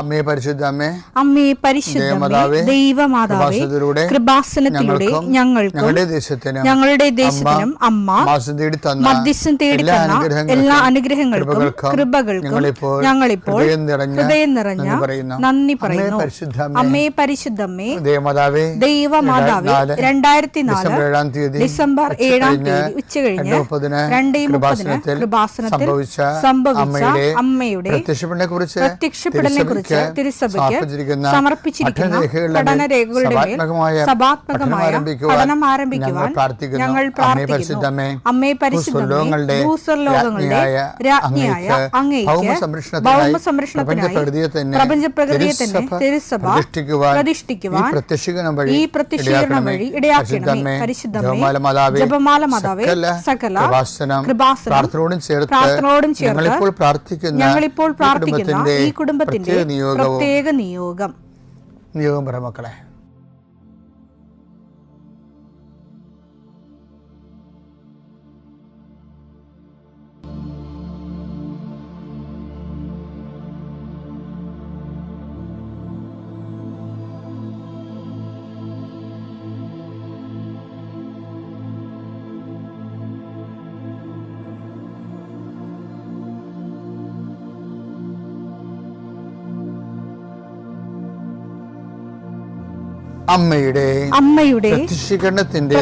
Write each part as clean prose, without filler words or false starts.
അമ്മേ പരിശുദ്ധ അമ്മേ പരിശുദ്ധ ദൈവമാതാവേ, കൃപാസനത്തിലൂടെ ഞങ്ങൾക്കും ഞങ്ങളുടെ ദേശത്തിനും അമ്മ മധ്യസ്ഥം തേടിത്തന്ന എല്ലാ അനുഗ്രഹങ്ങൾക്കും കൃപകൾക്കും ഞങ്ങളിപ്പോൾ ഹൃദയം നിറഞ്ഞ നന്ദി പറയുന്നു. അമ്മേ പരിശുദ്ധമ്മേ ദൈവമാതാവേ, 2004 ഡിസംബർ 7 ഉച്ചകഴിഞ്ഞ് 2:30 കൃപാസനത്തിൽ സംഭവിച്ച അമ്മയുടെ പ്രത്യക്ഷപ്പെടലിനെ കുറിച്ച് തിരുസഭയ്ക്ക് സമർപ്പിച്ചിരിക്കുന്ന പഠനരേഖകളുടെ മേൽ സഭാത്മകമായ പഠനം ആരംഭിക്കുവാൻ ഞങ്ങൾ പ്രാർത്ഥിക്കുന്നു. അമ്മേ പരിശുദ്ധമേ, ഭൂസ്വർലോകങ്ങളുടെ രാജ്ഞിയായ അങ്ങേയ്ക്ക് ഭൗമസംരക്ഷണത്തിനായി പ്രപഞ്ചപ്രകൃതിയെ തന്നെ തിരുസഭ പ്രതിഷ്ഠിക്കുവാൻ ഈ പ്രത്യക്ഷീകരണം വഴി ഇടയാക്കണമേ. പരിശുദ്ധമേ, ജപമാല മാതാവേ, സകല കൃപാസനം പ്രാർത്ഥനയോടും ചേർത്ത് ഞങ്ങളിപ്പോൾ പ്രാർത്ഥിക്കുന്ന ഈ കുടുംബത്തിന്റെ പ്രത്യേക നിയോഗം പറ മക്കളെ. അമ്മയുടെ പ്രത്യക്ഷീകരണത്തിന്റെ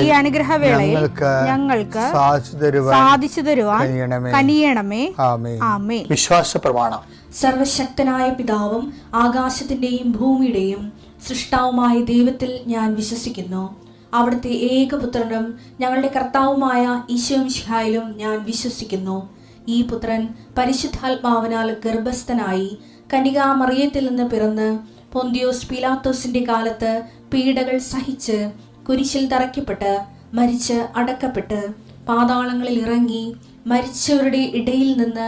ഈ അനുഗ്രഹവേളയിൽ ഞങ്ങൾക്ക് സാധിച്ചു തരുവാൻ കനിയണമേ. ആമേൻ. വിശ്വാസ പ്രമാണം. സർവശക്തനായ പിതാവും ആകാശത്തിന്റെയും ഭൂമിയുടെയും സൃഷ്ടാവുമായ ദൈവത്തിൽ ഞാൻ വിശ്വസിക്കുന്നു. അവിടുത്തെ ഏകപുത്രനും ഞങ്ങളുടെ കർത്താവുമായ ഈശോമിശിഹായിലും ഞാൻ വിശ്വസിക്കുന്നു. ഈ പുത്രൻ പരിശുദ്ധാത്മാവിനാൽ ഗർഭസ്ഥനായി കന്യകാമറിയത്തിൽ നിന്ന് പിറന്ന് പൊന്തിയോസ് പീലാത്തോസിന്റെ കാലത്ത് പീഡകൾ സഹിച്ച് കുരിശിൽ തറയ്ക്കപ്പെട്ട് മരിച്ച് അടക്കപ്പെട്ട് പാതാളങ്ങളിൽ ഇറങ്ങി മരിച്ചവരുടെ ഇടയിൽ നിന്ന്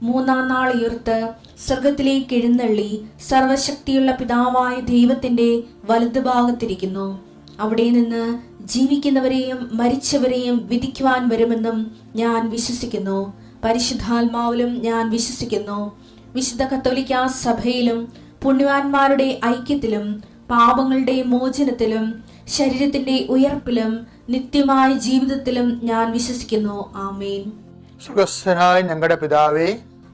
3-ാം നാൾ ഉയർത്ത് സ്വർഗത്തിലേക്ക് എഴുന്നള്ളി സർവശക്തിയുള്ള പിതാവായ ദൈവത്തിന്റെ വലതുഭാഗത്തിരിക്കുന്നു. അവിടെ നിന്ന് ജീവിക്കുന്നവരെയും മരിച്ചവരെയും വിധിക്കുവാൻ വരുമെന്നും ഞാൻ വിശ്വസിക്കുന്നു. പരിശുദ്ധാത്മാവിലും ഞാൻ വിശ്വസിക്കുന്നു. വിശുദ്ധ കത്തോലിക്കാ സഭയിലും പുണ്യവാന്മാരുടെ ഐക്യത്തിലും പാപങ്ങളുടെ മോചനത്തിലും ശരീരത്തിന്റെ ഉയർപ്പിലും നിത്യമായ ജീവിതത്തിലും ഞാൻ വിശ്വസിക്കുന്നു. ആമേൻ. സുഖസ്ഥനായ ഞങ്ങളുടെ പിതാവേ,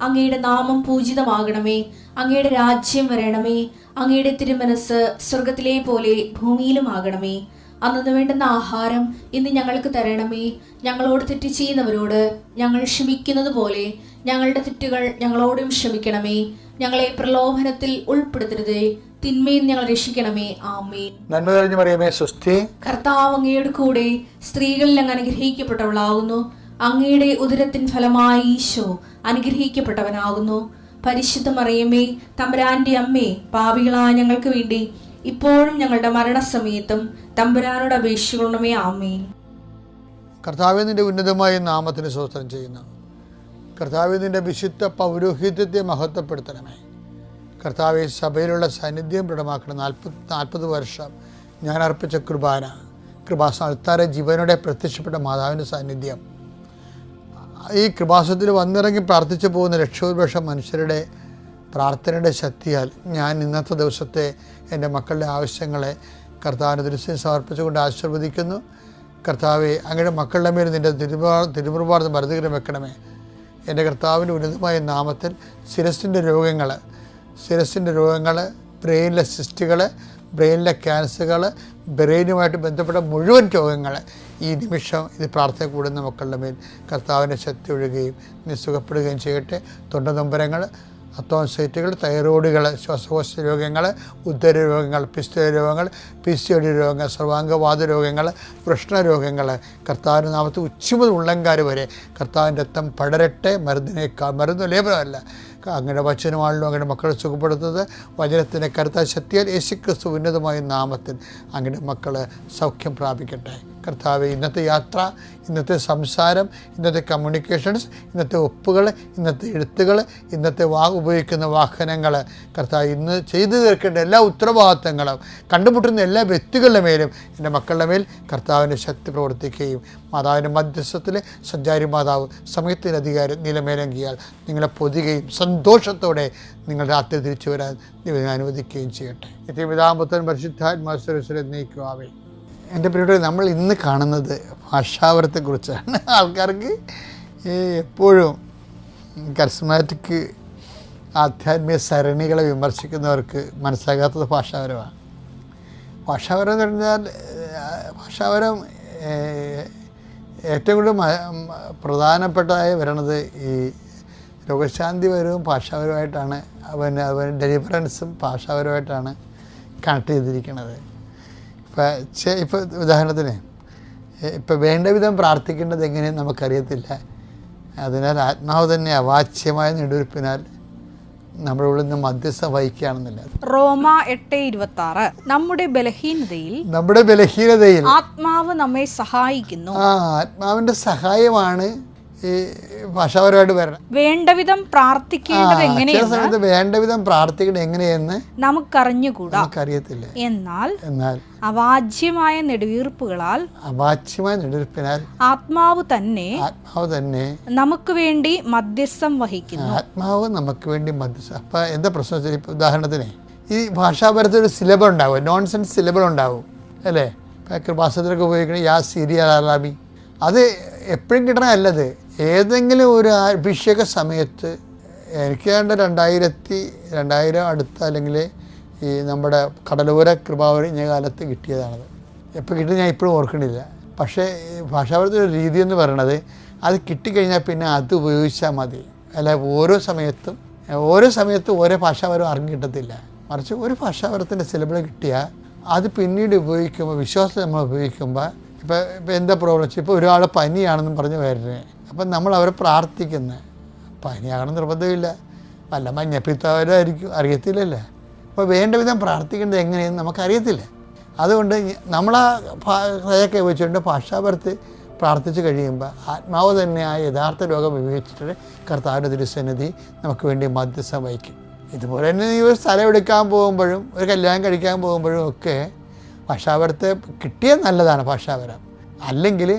അങ്ങയുടെ നാമം പൂജിതമാകണമേ. അങ്ങയുടെ രാജ്യം വരണമേ. അങ്ങയുടെ തിരുമനസ് സ്വർഗത്തിലെ പോലെ ഭൂമിയിലും ആകണമേ. അന്നു വേണ്ടുന്ന ആഹാരം ഇന്ന് ഞങ്ങൾക്ക് തരണമേ. ഞങ്ങളോട് തെറ്റ് ചെയ്യുന്നവരോട് ഞങ്ങൾ ക്ഷമിക്കുന്നത് പോലെ ഞങ്ങളുടെ തെറ്റുകൾ ഞങ്ങളോടും ക്ഷമിക്കണമേ. ഞങ്ങളെ പ്രലോഭനത്തിൽ ഉൾപ്പെടുത്തരുതേ, തിന്മയിൽ ഞങ്ങൾ രക്ഷിക്കണമേ. ആമേൻ. നന്മ നിറഞ്ഞ മറിയമേ, സ്വസ്തി. കർത്താവ് അങ്ങയുടെ കൂടെ സ്ത്രീകളിൽ അങ്ങ് അനുഗ്രഹിക്കപ്പെട്ടവളാകുന്നു. അങ്ങയുടെ ഉദരത്തിൻ ഫലമായി ഈശോ അനുഗ്രഹിക്കപ്പെട്ടവനാകുന്നു. പരിശുദ്ധ മറിയമേ, തമ്പുരാന്റെ അമ്മേ, പാപികളായ ഞങ്ങൾക്ക് വേണ്ടി ഇപ്പോഴും ഞങ്ങളുടെ മരണസമയത്തും തമ്പുരാനോട് അപേക്ഷിക്കണമേ. ആമേൻ. കർത്താവേ, നിന്റെ ഉന്നതമായ നാമത്തിന് സ്തോത്രം ചെയ്യുന്നു. കർത്താവേ, നിന്റെ വിശുദ്ധ പൗരോഹിത്യത്തെ മഹത്വപ്പെടുത്തണമേ. കർത്താവേ, സഭയിലുള്ള സാന്നിധ്യം ദൃഢമാക്കണം. 40 വർഷം ഞാൻ അർപ്പിച്ച കൃപാസന ജീവനോടെ പ്രത്യക്ഷപ്പെട്ട മാതാവിൻ്റെ സാന്നിധ്യം ഈ കൃപാസനത്തിൽ വന്നിറങ്ങി പ്രാർത്ഥിച്ചു പോകുന്ന ലക്ഷോപലക്ഷം മനുഷ്യരുടെ പ്രാർത്ഥനയുടെ ശക്തിയാൽ ഞാൻ ഇന്നത്തെ ദിവസത്തെ എൻ്റെ മക്കളുടെ ആവശ്യങ്ങളെ കർത്താവിൻ്റെ ദൃശ്യം സമർപ്പിച്ചുകൊണ്ട് ആശീർവദിക്കുന്നു. കർത്താവെ, അങ്ങയുടെ മക്കളുടെ മേൽ നിൻ്റെ തിരുമുറുപാട് മരുന്നുകരം വെക്കണമേ. എൻ്റെ കർത്താവിൻ്റെ ഉന്നതമായ നാമത്തിൽ ശിരസിൻ്റെ രോഗങ്ങൾ, ബ്രെയിനിലെ സിസ്റ്റുകൾ, ബ്രെയിനിലെ ക്യാൻസറുകൾ, ബ്രെയിനുമായിട്ട് ബന്ധപ്പെട്ട മുഴുവൻ രോഗങ്ങൾ ഈ നിമിഷം ഇത് പ്രാർത്ഥന കൂടുന്ന മക്കളുടെ മേൽ കർത്താവിൻ്റെ ശക്തി ഒഴുകുകയും നീ സുഖപ്പെടുകയും ചെയ്യട്ടെ. തൊണ്ടനൊമ്പരങ്ങൾ, അത്തോൺസൈറ്റുകൾ, തൈറോയിഡുകൾ, ശ്വാസകോശ രോഗങ്ങൾ, ഉദര രോഗങ്ങൾ, പിസ്തുല രോഗങ്ങൾ, PCOD രോഗങ്ങൾ, സർവാംഗവാദ രോഗങ്ങൾ, വൃഷ്ണരോഗങ്ങൾ കർത്താവിൻ്റെ നാമത്തിൽ ഉച്ച മുതൽ ഉള്ളങ്കാര് വരെ കർത്താവിൻ്റെ രക്തം പടരട്ടെ. മരുന്ന് ലേപനമല്ല, അങ്ങയുടെ വചനമാണല്ലോ അങ്ങയുടെ മക്കളെ സുഖപ്പെടുത്തുന്നത്. വചനത്തിൻ്റെ കരുത്ത ശക്തിയാൽ യേശുക്രിസ്തു ഉന്നതമായ നാമത്തിൽ അങ്ങയുടെ മക്കൾ സൗഖ്യം പ്രാപിക്കട്ടെ. കർത്താവെ, ഇന്നത്തെ യാത്ര, ഇന്നത്തെ സംസാരം, ഇന്നത്തെ കമ്മ്യൂണിക്കേഷൻസ്, ഇന്നത്തെ ഒപ്പുകൾ, ഇന്നത്തെ എഴുത്തുകൾ, ഇന്നത്തെ ഉപയോഗിക്കുന്ന വാഹനങ്ങൾ, കർത്താവ് ഇന്ന് ചെയ്തു തീർക്കേണ്ട എല്ലാ ഉത്തരവാദിത്തങ്ങളും കണ്ടുമുട്ടുന്ന എല്ലാ വ്യക്തികളുടെ മേലും എൻ്റെ മക്കളുടെ മേൽ കർത്താവിൻ്റെ ശക്തി പ്രവർത്തിക്കുകയും മാതാവിൻ്റെ മധ്യസ്ഥത്തിൽ സഞ്ചാരി മാതാവ് സമയത്തിൻ്റെ അധികാരം നിലമേലങ്കിയാൽ നിങ്ങളെ പൊതിയുകയും സന്തോഷത്തോടെ നിങ്ങൾ രാത്രി തിരിച്ചു വരാൻ ദൈവം അനുവദിക്കുകയും ചെയ്യട്ടെ. നിത്യപിതാപുത്രൻ പരിശുദ്ധാത്മാവിനെ നയിക്കുവാവേ. എൻ്റെ പ്രിയപ്പെട്ടവരെ, നമ്മൾ ഇന്ന് കാണുന്നത് ഭാഷാവരത്തെക്കുറിച്ചാണ്. ആൾക്കാർക്ക് എപ്പോഴും കർസ്മാറ്റിക് ആധ്യാത്മിക സരണികളെ വിമർശിക്കുന്നവർക്ക് മനസ്സിലാകാത്തത് ഭാഷാവരമാണ്. ഭാഷാവരം എന്ന് പറഞ്ഞാൽ ഭാഷാവരം ഏറ്റവും കൂടുതൽ പ്രധാനപ്പെട്ടതായി വരുന്നത് ഈ രോഗശാന്തിപരവും ഭാഷാപരമായിട്ടാണ്. അവൻ ഡെലിവറൻസും ഭാഷാപരമായിട്ടാണ് കണക്ട് ചെയ്തിരിക്കുന്നത്. ഇപ്പോൾ ഉദാഹരണത്തിന് വേണ്ട വിധം പ്രാർത്ഥിക്കേണ്ടത് എങ്ങനെയെന്ന് നമുക്കറിയത്തില്ല. അതിനാൽ ആത്മാവ് തന്നെ അവാച്യമായ നെടുവീർപ്പിനാൽ നമ്മുടെ ഉള്ളിൽ നിന്ന് മധ്യസ്ഥം വഹിക്കുകയാണെന്നില്ല. റോമ 8:26 നമ്മുടെ ബലഹീനതയിൽ ആത്മാവ് നമ്മെ സഹായിക്കുന്നു. ആത്മാവിൻ്റെ സഹായമാണ് ഈ ഭാഷാപരമായിട്ട് വരണം. വേണ്ടവിധം പ്രാർത്ഥിക്കേണ്ടത് എങ്ങനെയെന്ന് വേണ്ടവിധം പ്രാർത്ഥിക്കേണ്ടത് എങ്ങനെയെന്ന് നമുക്കറിഞ്ഞുകൂടാ, നമുക്കറിയത്തില്ല. എന്നാൽ അവാച്യമായ നെടുവീർപ്പിനാൽ ആത്മാവ് തന്നെ നമുക്ക് വേണ്ടി മധ്യസ്ഥം വഹിക്കുന്നു. ആത്മാവ് നമുക്ക് വേണ്ടി മധ്യസ്ഥം. അപ്പം എന്താ പ്രശ്നം വെച്ചാൽ, ഇപ്പോൾ ഉദാഹരണത്തിന് ഈ ഭാഷാപരത്തിൽ ഒരു സിലബിൾ ഉണ്ടാവും, നോൺസെൻസ് സിലബിൾ ഉണ്ടാവും അല്ലേ? ഇപ്പം കൃപാസനത്തിലൊക്കെ ഉപയോഗിക്കണ യാ സിരിയ അറാബി, അത് എപ്പോഴും കിട്ടണമല്ലത്. ഏതെങ്കിലും ഒരു അഭിഷേക സമയത്ത് എനിക്ക് വേണ്ട 2000 അടുത്ത അല്ലെങ്കിൽ ഈ നമ്മുടെ കടലോര കൃപാവരിഞ്ഞ കാലത്ത് കിട്ടിയതാണത്. എപ്പോൾ കിട്ടിയത് ഞാൻ ഇപ്പോഴും ഓർക്കണില്ല. പക്ഷേ ഭാഷാപരത്തിൻ്റെ ഒരു രീതി എന്ന് പറയണത് അത് കിട്ടിക്കഴിഞ്ഞാൽ പിന്നെ അത് ഉപയോഗിച്ചാൽ മതി. അല്ല ഓരോ സമയത്തും ഓരോ ഭാഷാപരം അറിഞ്ഞു കിട്ടത്തില്ല. മറിച്ച് ഒരു ഭാഷാപരത്തിൻ്റെ സിലബിൾ കിട്ടിയാൽ അത് പിന്നീട് ഉപയോഗിക്കുമ്പോൾ, വിശ്വാസത്തിൽ നമ്മൾ ഉപയോഗിക്കുമ്പോൾ, ഇപ്പോൾ എന്താ പ്രോബ്ലം വെച്ചാൽ ഇപ്പോൾ ഒരാൾ പനിയാണെന്നും പറഞ്ഞ് വരുന്നത്, അപ്പം നമ്മൾ അവരെ പ്രാർത്ഥിക്കുന്നത്. പനിയാകണം നിർബന്ധമില്ല, വല്ല മഞ്ഞപ്പിത്തവരായിരിക്കും, അറിയത്തില്ലല്ലേ. അപ്പോൾ വേണ്ട വിധം പ്രാർത്ഥിക്കേണ്ടത് എങ്ങനെയെന്ന് നമുക്കറിയത്തില്ല. അതുകൊണ്ട് നമ്മൾ ആ കഥയൊക്കെ വെച്ചുകൊണ്ട് ഭാഷാപരത്ത് പ്രാർത്ഥിച്ച് കഴിയുമ്പോൾ ആത്മാവ് തന്നെ ആ യഥാർത്ഥ രോഗം വിവേചിച്ചിട്ട് കർത്താവിൻ്റെ തിരുസന്നിധി നമുക്ക് വേണ്ടി മധ്യസ്ഥം വഹിക്കും. ഇതുപോലെ തന്നെ ഈ ഒരു സ്ഥലം എടുക്കാൻ പോകുമ്പോഴും ഒരു കല്യാണം കഴിക്കാൻ പോകുമ്പോഴും ഒക്കെ ഭാഷാപരത്തെ കിട്ടിയാൽ നല്ലതാണ് ഭാഷാപരം. അല്ലെങ്കിൽ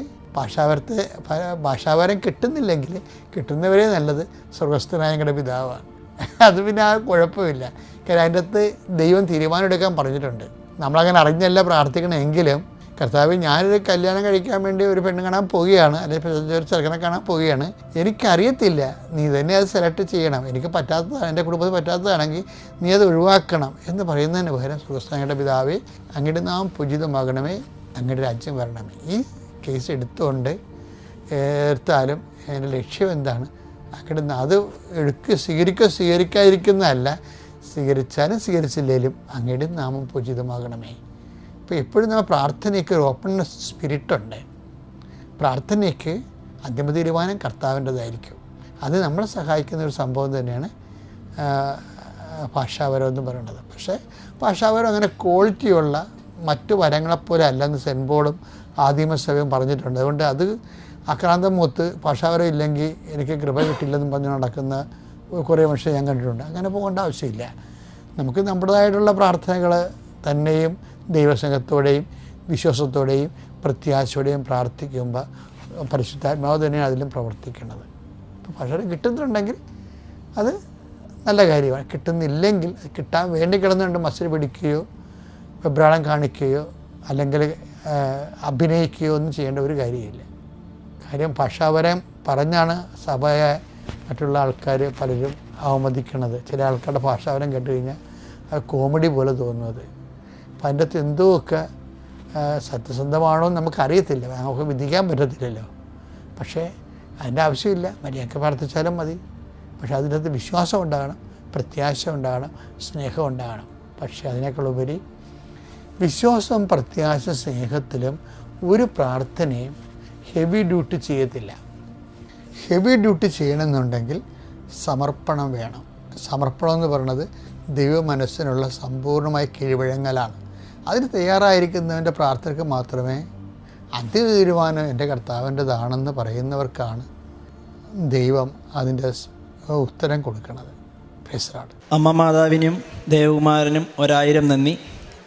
ഭാഷാപരം കിട്ടുന്നില്ലെങ്കിൽ കിട്ടുന്നവരെ നല്ലത് സ്വർഗസ്ഥനായ ഞങ്ങളുടെ പിതാവാണ്. അത് പിന്നെ ആ കുഴപ്പമില്ല. കാര്യം അതിൻ്റെ അകത്ത് ദൈവം തീരുമാനം എടുക്കാൻ പറഞ്ഞിട്ടുണ്ട്. നമ്മളങ്ങനെ അറിഞ്ഞല്ല പ്രാർത്ഥിക്കണമെങ്കിലും കർത്താവ്, ഞാനൊരു കല്യാണം കഴിക്കാൻ വേണ്ടി ഒരു പെണ്ണ് കാണാൻ പോവുകയാണ്, അല്ലെങ്കിൽ ഒരു ചെറുക്കനെ കാണാൻ പോവുകയാണ്, എനിക്കറിയത്തില്ല, നീ തന്നെ അത് സെലക്ട് ചെയ്യണം, എനിക്ക് പറ്റാത്തതാണ്, എൻ്റെ കുടുംബത്തിന് പറ്റാത്തതാണെങ്കിൽ നീ അത് ഒഴിവാക്കണം എന്ന് പറയുന്നതിന് പകരം സ്വർഗസ്ഥനായ പിതാവേ, അങ്ങയുടെ നാം പൂജിതമാകണമേ, അങ്ങയുടെ രാജ്യം വരണമേ. ഈ കേസ് എടുത്താലും എൻ്റെ ലക്ഷ്യം എന്താണ്? അങ്ങയുടെ അത് സ്വീകരിക്കാതിരിക്കുന്നതല്ല, സ്വീകരിച്ചാലും സ്വീകരിച്ചില്ലേലും അങ്ങയുടെ നാമം പൂജിതമാകണമേ. ഇപ്പോൾ എപ്പോഴും നമ്മൾ പ്രാർത്ഥനയ്ക്ക് ഒരു ഓപ്പൺനെസ് സ്പിരിറ്റുണ്ട്. പ്രാർത്ഥനയ്ക്ക് അന്തിമ തീരുമാനം കർത്താവിൻ്റെതായിരിക്കും. അത് നമ്മളെ സഹായിക്കുന്ന ഒരു സംഭവം തന്നെയാണ് ഭാഷാപരം എന്ന് പറയുന്നത്. പക്ഷേ ഭാഷാപരം അങ്ങനെ ക്വാളിറ്റിയുള്ള മറ്റു വരങ്ങളെപ്പോലെ അല്ലെന്ന് സെൻറ്റ് പോളും ആദിമസഭയും പറഞ്ഞിട്ടുണ്ട്. അതുകൊണ്ട് അത് ആക്രാന്തം മൂത്ത് ഭാഷാപരം ഇല്ലെങ്കിൽ എനിക്ക് കൃപ കിട്ടില്ലെന്നും പറഞ്ഞ് നടക്കുന്ന കുറേ മനുഷ്യരെ ഞാൻ കണ്ടിട്ടുണ്ട്. അങ്ങനെ പോകേണ്ട ആവശ്യമില്ല. നമുക്ക് നമ്മുടേതായിട്ടുള്ള പ്രാർത്ഥനകൾ തന്നെയും ദൈവസ്നേഹത്തോടെയും വിശ്വാസത്തോടെയും പ്രത്യാശയോടെയും പ്രാർത്ഥിക്കുമ്പോൾ പരിശുദ്ധാത്മാവ് തന്നെയാണ് അതിലും പ്രവർത്തിക്കുന്നത്. അപ്പോൾ ഭാഷ കിട്ടുന്നുണ്ടെങ്കിൽ അത് നല്ല കാര്യമാണ്. കിട്ടുന്നില്ലെങ്കിൽ അത് കിട്ടാൻ വേണ്ടി കിടന്നുകൊണ്ട് മത്സരം പിടിക്കുകയോ വെബ്രാളം കാണിക്കുകയോ അല്ലെങ്കിൽ അഭിനയിക്കുകയോ ഒന്നും ചെയ്യേണ്ട ഒരു കാര്യമില്ല. കാര്യം ഭാഷാപരം പറഞ്ഞാണ് സഭയെ മറ്റുള്ള ആൾക്കാർ പലരും അവമതിക്കണത്. ചില ആൾക്കാരുടെ ഭാഷാപരം കേട്ട് കഴിഞ്ഞാൽ അത് കോമഡി പോലെ തോന്നുന്നത്. അപ്പം അതിൻ്റെ അകത്ത് എന്തുമൊക്കെ സത്യസന്ധമാണോ എന്ന് നമുക്കറിയത്തില്ല, നമുക്ക് വിധിക്കാൻ പറ്റത്തില്ലല്ലോ. പക്ഷേ അതിൻ്റെ ആവശ്യമില്ല, മര്യാദയ്ക്ക് പ്രാർത്ഥിച്ചാലും മതി. പക്ഷേ അതിൻ്റെ അകത്ത് വിശ്വാസം ഉണ്ടാകണം, പ്രത്യാശ ഉണ്ടാകണം, സ്നേഹം ഉണ്ടാകണം. പക്ഷേ അതിനേക്കാളുപരി വിശ്വാസം, പ്രത്യാശ, സ്നേഹത്തിലും ഒരു പ്രാർത്ഥനയും ഹെവി ഡ്യൂട്ടി ചെയ്യത്തില്ല. ഹെവി ഡ്യൂട്ടി ചെയ്യണമെന്നുണ്ടെങ്കിൽ സമർപ്പണം വേണം. സമർപ്പണം എന്ന് പറയുന്നത് ദൈവ മനസ്സിനുള്ള സമ്പൂർണ്ണമായ കീഴ്വഴങ്ങലാണ്. അതിന് തയ്യാറായിരിക്കുന്നവൻ്റെ പ്രാർത്ഥനയ്ക്ക് മാത്രമേ അന്തിമ തീരുമാനം എൻ്റെ കർത്താവിൻ്റെതാണെന്ന് പറയുന്നവർക്കാണ് ദൈവം അതിൻ്റെ ഉത്തരം കൊടുക്കുന്നത്. Praise the Lord. അമ്മ മാതാവിനും ദേവകുമാരനും 1000 നന്ദി.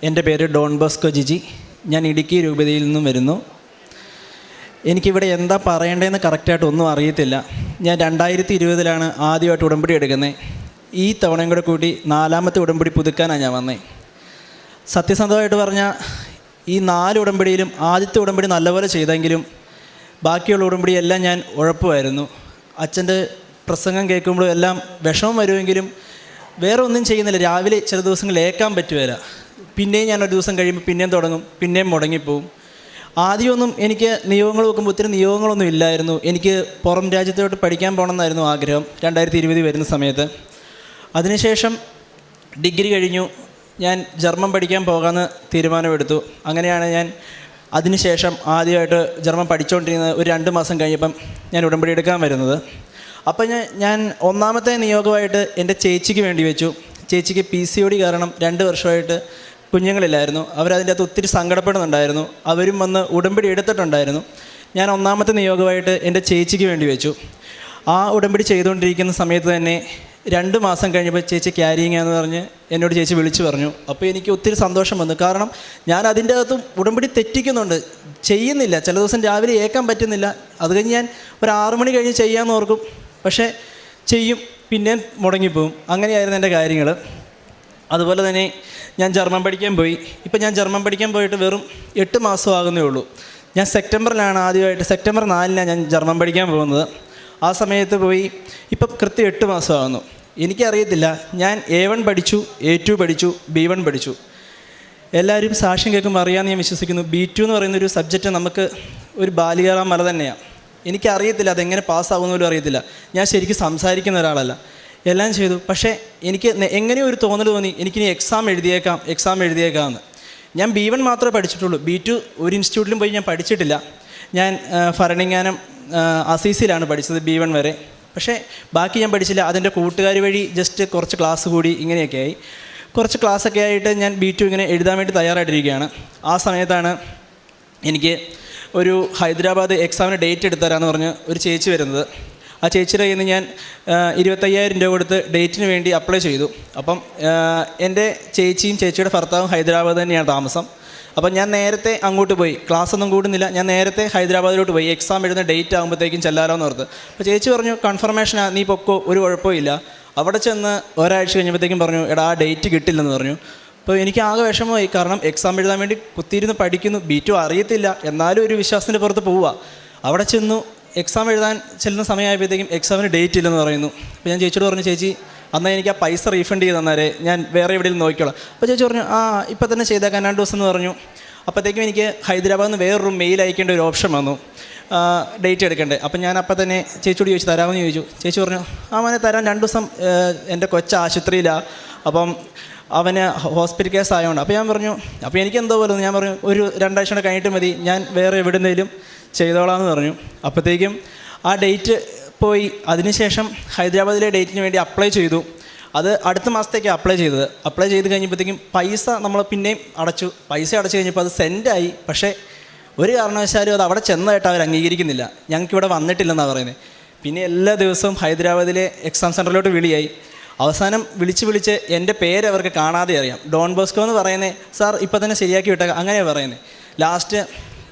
എൻ്റെ പേര് ഡോൺ ബോസ്കോ ജിജി. ഞാൻ ഇടുക്കി രൂപതയിൽ നിന്നും വരുന്നു. എനിക്കിവിടെ എന്താ പറയേണ്ടതെന്ന് കറക്റ്റായിട്ട് ഒന്നും അറിയത്തില്ല. ഞാൻ 2020 ആദ്യമായിട്ട് ഉടമ്പടി എടുക്കുന്നത്. ഈ തവണയും കൂടെ കൂടി 4ാമത്തെ ഉടമ്പടി പുതുക്കാനാണ് ഞാൻ വന്നത്. സത്യസന്ധമായിട്ട് പറഞ്ഞാൽ ഈ 4 ഉടമ്പടിയിലും ആദ്യത്തെ ഉടമ്പടി നല്ലപോലെ ചെയ്തെങ്കിലും ബാക്കിയുള്ള ഉടമ്പടിയെല്ലാം ഞാൻ ഉഴപ്പുമായിരുന്നു. അച്ഛൻ്റെ പ്രസംഗം കേൾക്കുമ്പോഴും എല്ലാം വിഷമം വരുമെങ്കിലും വേറെ ഒന്നും ചെയ്യുന്നില്ല. രാവിലെ ചില ദിവസങ്ങളിൽ ഏൽക്കാൻ പറ്റുകയില്ല. പിന്നെയും ഞാനൊരു ദിവസം കഴിയുമ്പോൾ പിന്നെയും തുടങ്ങും, പിന്നെയും മുടങ്ങിപ്പോവും. ആദ്യമൊന്നും എനിക്ക് നിയോഗങ്ങൾ നോക്കുമ്പോൾ ഒത്തിരി നിയോഗങ്ങളൊന്നും ഇല്ലായിരുന്നു. എനിക്ക് പുറം രാജ്യത്തോട്ട് പഠിക്കാൻ പോകണമെന്നായിരുന്നു ആഗ്രഹം 2020 വരുന്ന സമയത്ത്. അതിനുശേഷം ഡിഗ്രി കഴിഞ്ഞു. ഞാൻ ജർമ്മൻ പഠിക്കാൻ പോകാമെന്ന് തീരുമാനമെടുത്തു. അങ്ങനെയാണ് ഞാൻ അതിനുശേഷം ആദ്യമായിട്ട് ജർമ്മൻ പഠിച്ചുകൊണ്ടിരുന്നത്. ഒരു 2 മാസം കഴിഞ്ഞപ്പം ഞാൻ ഉടമ്പടി എടുക്കാൻ വരുന്നത്. അപ്പം ഞാൻ 1ാമത്തെ നിയോഗമായിട്ട് എൻ്റെ ചേച്ചിക്ക് വേണ്ടി വെച്ചു. ചേച്ചിക്ക് PCOD കാരണം 2 വർഷമായിട്ട് കുഞ്ഞുങ്ങളില്ലായിരുന്നു. അവരതിൻ്റെ അകത്ത് ഒത്തിരി സങ്കടപ്പെടുന്നുണ്ടായിരുന്നു. അവരും വന്ന് ഉടമ്പടി എടുത്തിട്ടുണ്ടായിരുന്നു. ഞാൻ 1ാമത്തെ നിയോഗമായിട്ട് എൻ്റെ ചേച്ചിക്ക് വേണ്ടി വെച്ചു. ആ ഉടമ്പടി ചെയ്തുകൊണ്ടിരിക്കുന്ന സമയത്ത് തന്നെ 2 മാസം കഴിഞ്ഞപ്പോൾ ചേച്ചി ക്യാരിയിങ് എന്ന് പറഞ്ഞ് എന്നോട് ചേച്ചി വിളിച്ചു പറഞ്ഞു. അപ്പോൾ എനിക്ക് ഒത്തിരി സന്തോഷം വന്നു. കാരണം ഞാൻ അതിൻ്റെ അകത്തും ഉടമ്പടി തെറ്റിക്കുന്നുണ്ട്, ചെയ്യുന്നില്ല. ചില ദിവസം രാവിലെ ഏൽക്കാൻ പറ്റുന്നില്ല. അത് കഴിഞ്ഞ് ഞാൻ ഒരു 6 മണി കഴിഞ്ഞ് ചെയ്യാമെന്ന് ഓർക്കും, പക്ഷേ ചെയ്യും, പിന്നെ മുടങ്ങിപ്പോവും. അങ്ങനെയായിരുന്നു എൻ്റെ കാര്യങ്ങൾ. അതുപോലെ തന്നെ ഞാൻ ജർമ്മൻ പഠിക്കാൻ പോയി. ഇപ്പം ഞാൻ ജർമ്മൻ പഠിക്കാൻ പോയിട്ട് വെറും 8 മാസം ആകുന്നേ ഉള്ളൂ. ഞാൻ സെപ്റ്റംബറിലാണ് ആദ്യമായിട്ട്, സെപ്റ്റംബർ 4 ഞാൻ ജർമ്മൻ പഠിക്കാൻ പോകുന്നത്. ആ സമയത്ത് പോയി ഇപ്പം കൃത്യം 8 മാസമാകുന്നു. എനിക്കറിയത്തില്ല, ഞാൻ A1 പഠിച്ചു, A2 പഠിച്ചു, B1 പഠിച്ചു. എല്ലാവരും സാക്ഷ്യം കേൾക്കുമ്പോൾ അറിയാമെന്ന് ഞാൻ വിശ്വസിക്കുന്നു. B2 എന്ന് പറയുന്നൊരു സബ്ജക്റ്റ് നമുക്ക് ഒരു ബാലികേറാം മല തന്നെയാണ്. എനിക്കറിയത്തില്ല അതെങ്ങനെ പാസ്സാകുന്ന പോലും അറിയത്തില്ല. ഞാൻ ശരിക്കും സംസാരിക്കുന്ന ഒരാളല്ല. എല്ലാം ചെയ്തു. പക്ഷേ എനിക്ക് എങ്ങനെയോ ഒരു തോന്നൽ തോന്നി, എനിക്കിനി എക്സാം എഴുതിയേക്കാമെന്ന്. ഞാൻ B1 മാത്രമേ പഠിച്ചിട്ടുള്ളൂ. B2 ഒരു ഇൻസ്റ്റിറ്റ്യൂട്ടിലും പോയി ഞാൻ പഠിച്ചിട്ടില്ല. ഞാൻ ഭരണങ്ങാനം അസീസിലാണ് പഠിച്ചത് B1 വരെ. പക്ഷേ ബാക്കി ഞാൻ പഠിച്ചില്ല. അതിൻ്റെ കൂട്ടുകാർ വഴി ജസ്റ്റ് കുറച്ച് ക്ലാസ് കൂടി ഇങ്ങനെയൊക്കെ ആയി. കുറച്ച് ക്ലാസ്സൊക്കെ ആയിട്ട് ഞാൻ B2 ഇങ്ങനെ എഴുതാൻ വേണ്ടി തയ്യാറായിട്ടിരിക്കുകയാണ്. ആ സമയത്താണ് എനിക്ക് ഒരു ഹൈദരാബാദ് എക്സാമിന് ഡേറ്റ് എടുത്തരാമെന്ന് പറഞ്ഞ് ഒരു ചേച്ചി വരുന്നത്. ആ ചേച്ചിയുടെ കയ്യിൽ നിന്ന് ഞാൻ 25,000 രൂപ കൊടുത്ത് ഡേറ്റിന് വേണ്ടി അപ്ലൈ ചെയ്തു. അപ്പം എൻ്റെ ചേച്ചിയും ചേച്ചിയുടെ ഭർത്താവും ഹൈദരാബാദ് തന്നെയാണ് താമസം. അപ്പം ഞാൻ നേരത്തെ അങ്ങോട്ട് പോയി, ക്ലാസ്സൊന്നും കൂടുന്നില്ല, ഞാൻ നേരത്തെ ഹൈദരാബാദിലോട്ട് പോയി. എക്സാം എഴുതുന്ന ഡേറ്റ് ആകുമ്പോഴത്തേക്കും ചെല്ലാലോ എന്ന് ഓർത്ത്. അപ്പോൾ ചേച്ചി പറഞ്ഞു, കൺഫർമേഷനാണ്, നീ പൊക്കോ, ഒരു കുഴപ്പമില്ല. അവിടെ ചെന്ന് ഒരാഴ്ച കഴിഞ്ഞപ്പോഴത്തേക്കും പറഞ്ഞു, എടാ ആ ഡേറ്റ് കിട്ടില്ലെന്ന് പറഞ്ഞു. അപ്പോൾ എനിക്ക് ആകെ വിഷമമായി. കാരണം എക്സാം എഴുതാൻ വേണ്ടി കുത്തിയിരുന്ന് പഠിക്കുന്നു, B2 അറിയത്തില്ല, എന്നാലും ഒരു വിശ്വാസത്തിൻ്റെ പുറത്ത് പോവുക. അവിടെ ചെന്നു എക്സാം എഴുതാൻ ചെല്ലുന്ന സമയമായപ്പോഴത്തേക്കും എക്സാമിന് ഡേറ്റ് ഇല്ലെന്ന് പറയുന്നു. അപ്പോൾ ഞാൻ ചേച്ചിയോട് പറഞ്ഞു, ചേച്ചി എന്നാൽ എനിക്ക് ആ പൈസ റീഫണ്ട് ചെയ്ത് തന്നേരെ, ഞാൻ വേറെ എവിടെയെങ്കിലും നോക്കിക്കോളാം. അപ്പോൾ ചേച്ചി പറഞ്ഞു, ഇപ്പം തന്നെ ചെയ്തേക്കാൻ 2 ദിവസം എന്ന് പറഞ്ഞു. അപ്പോഴത്തേക്കും എനിക്ക് ഹൈദരാബാദിൽ നിന്ന് വേറൊരു മെയിൽ അയക്കേണ്ട ഒരു ഓപ്ഷൻ വന്നു, ഡേറ്റ് എടുക്കണ്ടേ. അപ്പം ഞാൻ അപ്പം തന്നെ ചേച്ചിയോട് ചോദിച്ചു, തരാമെന്ന് ചോദിച്ചു. ചേച്ചി പറഞ്ഞു, മോനെ തരാൻ 2 ദിവസം എൻ്റെ കൊച്ച ആശുപത്രിയിലാണ്, അപ്പം അവന് ഹോസ്പിറ്റൽ കേസ് ആയതുകൊണ്ട്. അപ്പോൾ ഞാൻ പറഞ്ഞു, അപ്പോൾ എനിക്ക് എന്തോ പോലെ ഞാൻ പറഞ്ഞു, ഒരു 2 ആഴ്ച കൂടെ കഴിഞ്ഞിട്ട് മതി, ഞാൻ വേറെ എവിടെയെങ്കിലും ചെയ്തോളാമെന്ന് പറഞ്ഞു. അപ്പോഴത്തേക്കും ആ ഡേറ്റ് പോയി. അതിനുശേഷം ഹൈദരാബാദിലെ ഡേറ്റിന് വേണ്ടി അപ്ലൈ ചെയ്തു. അത് അടുത്ത മാസത്തേക്കാണ് അപ്ലൈ ചെയ്തത്. അപ്ലൈ ചെയ്ത് കഴിഞ്ഞപ്പോഴത്തേക്കും പൈസ നമ്മൾ പിന്നെയും അടച്ചു. പൈസ അടച്ചു കഴിഞ്ഞപ്പോൾ അത് സെൻഡായി. പക്ഷേ ഒരു കാരണവശാലും അത് അവിടെ ചെന്നതായിട്ട് അവർ അംഗീകരിക്കുന്നില്ല, ഞങ്ങൾക്കിവിടെ വന്നിട്ടില്ലെന്നാണ് പറയുന്നത്. പിന്നെ എല്ലാ ദിവസവും ഹൈദരാബാദിലെ എക്സാം സെൻറ്ററിലോട്ട് വിളിയായി. അവസാനം വിളിച്ച് എൻ്റെ പേര് അവർക്ക് കാണാതെ അറിയാം. ഡോൺ ബോസ്കോ എന്ന് പറയുന്നത്, സാർ ഇപ്പം തന്നെ ശരിയാക്കി വിട്ടേക്കാം, അങ്ങനെയാണ് പറയുന്നത്. ലാസ്റ്റ്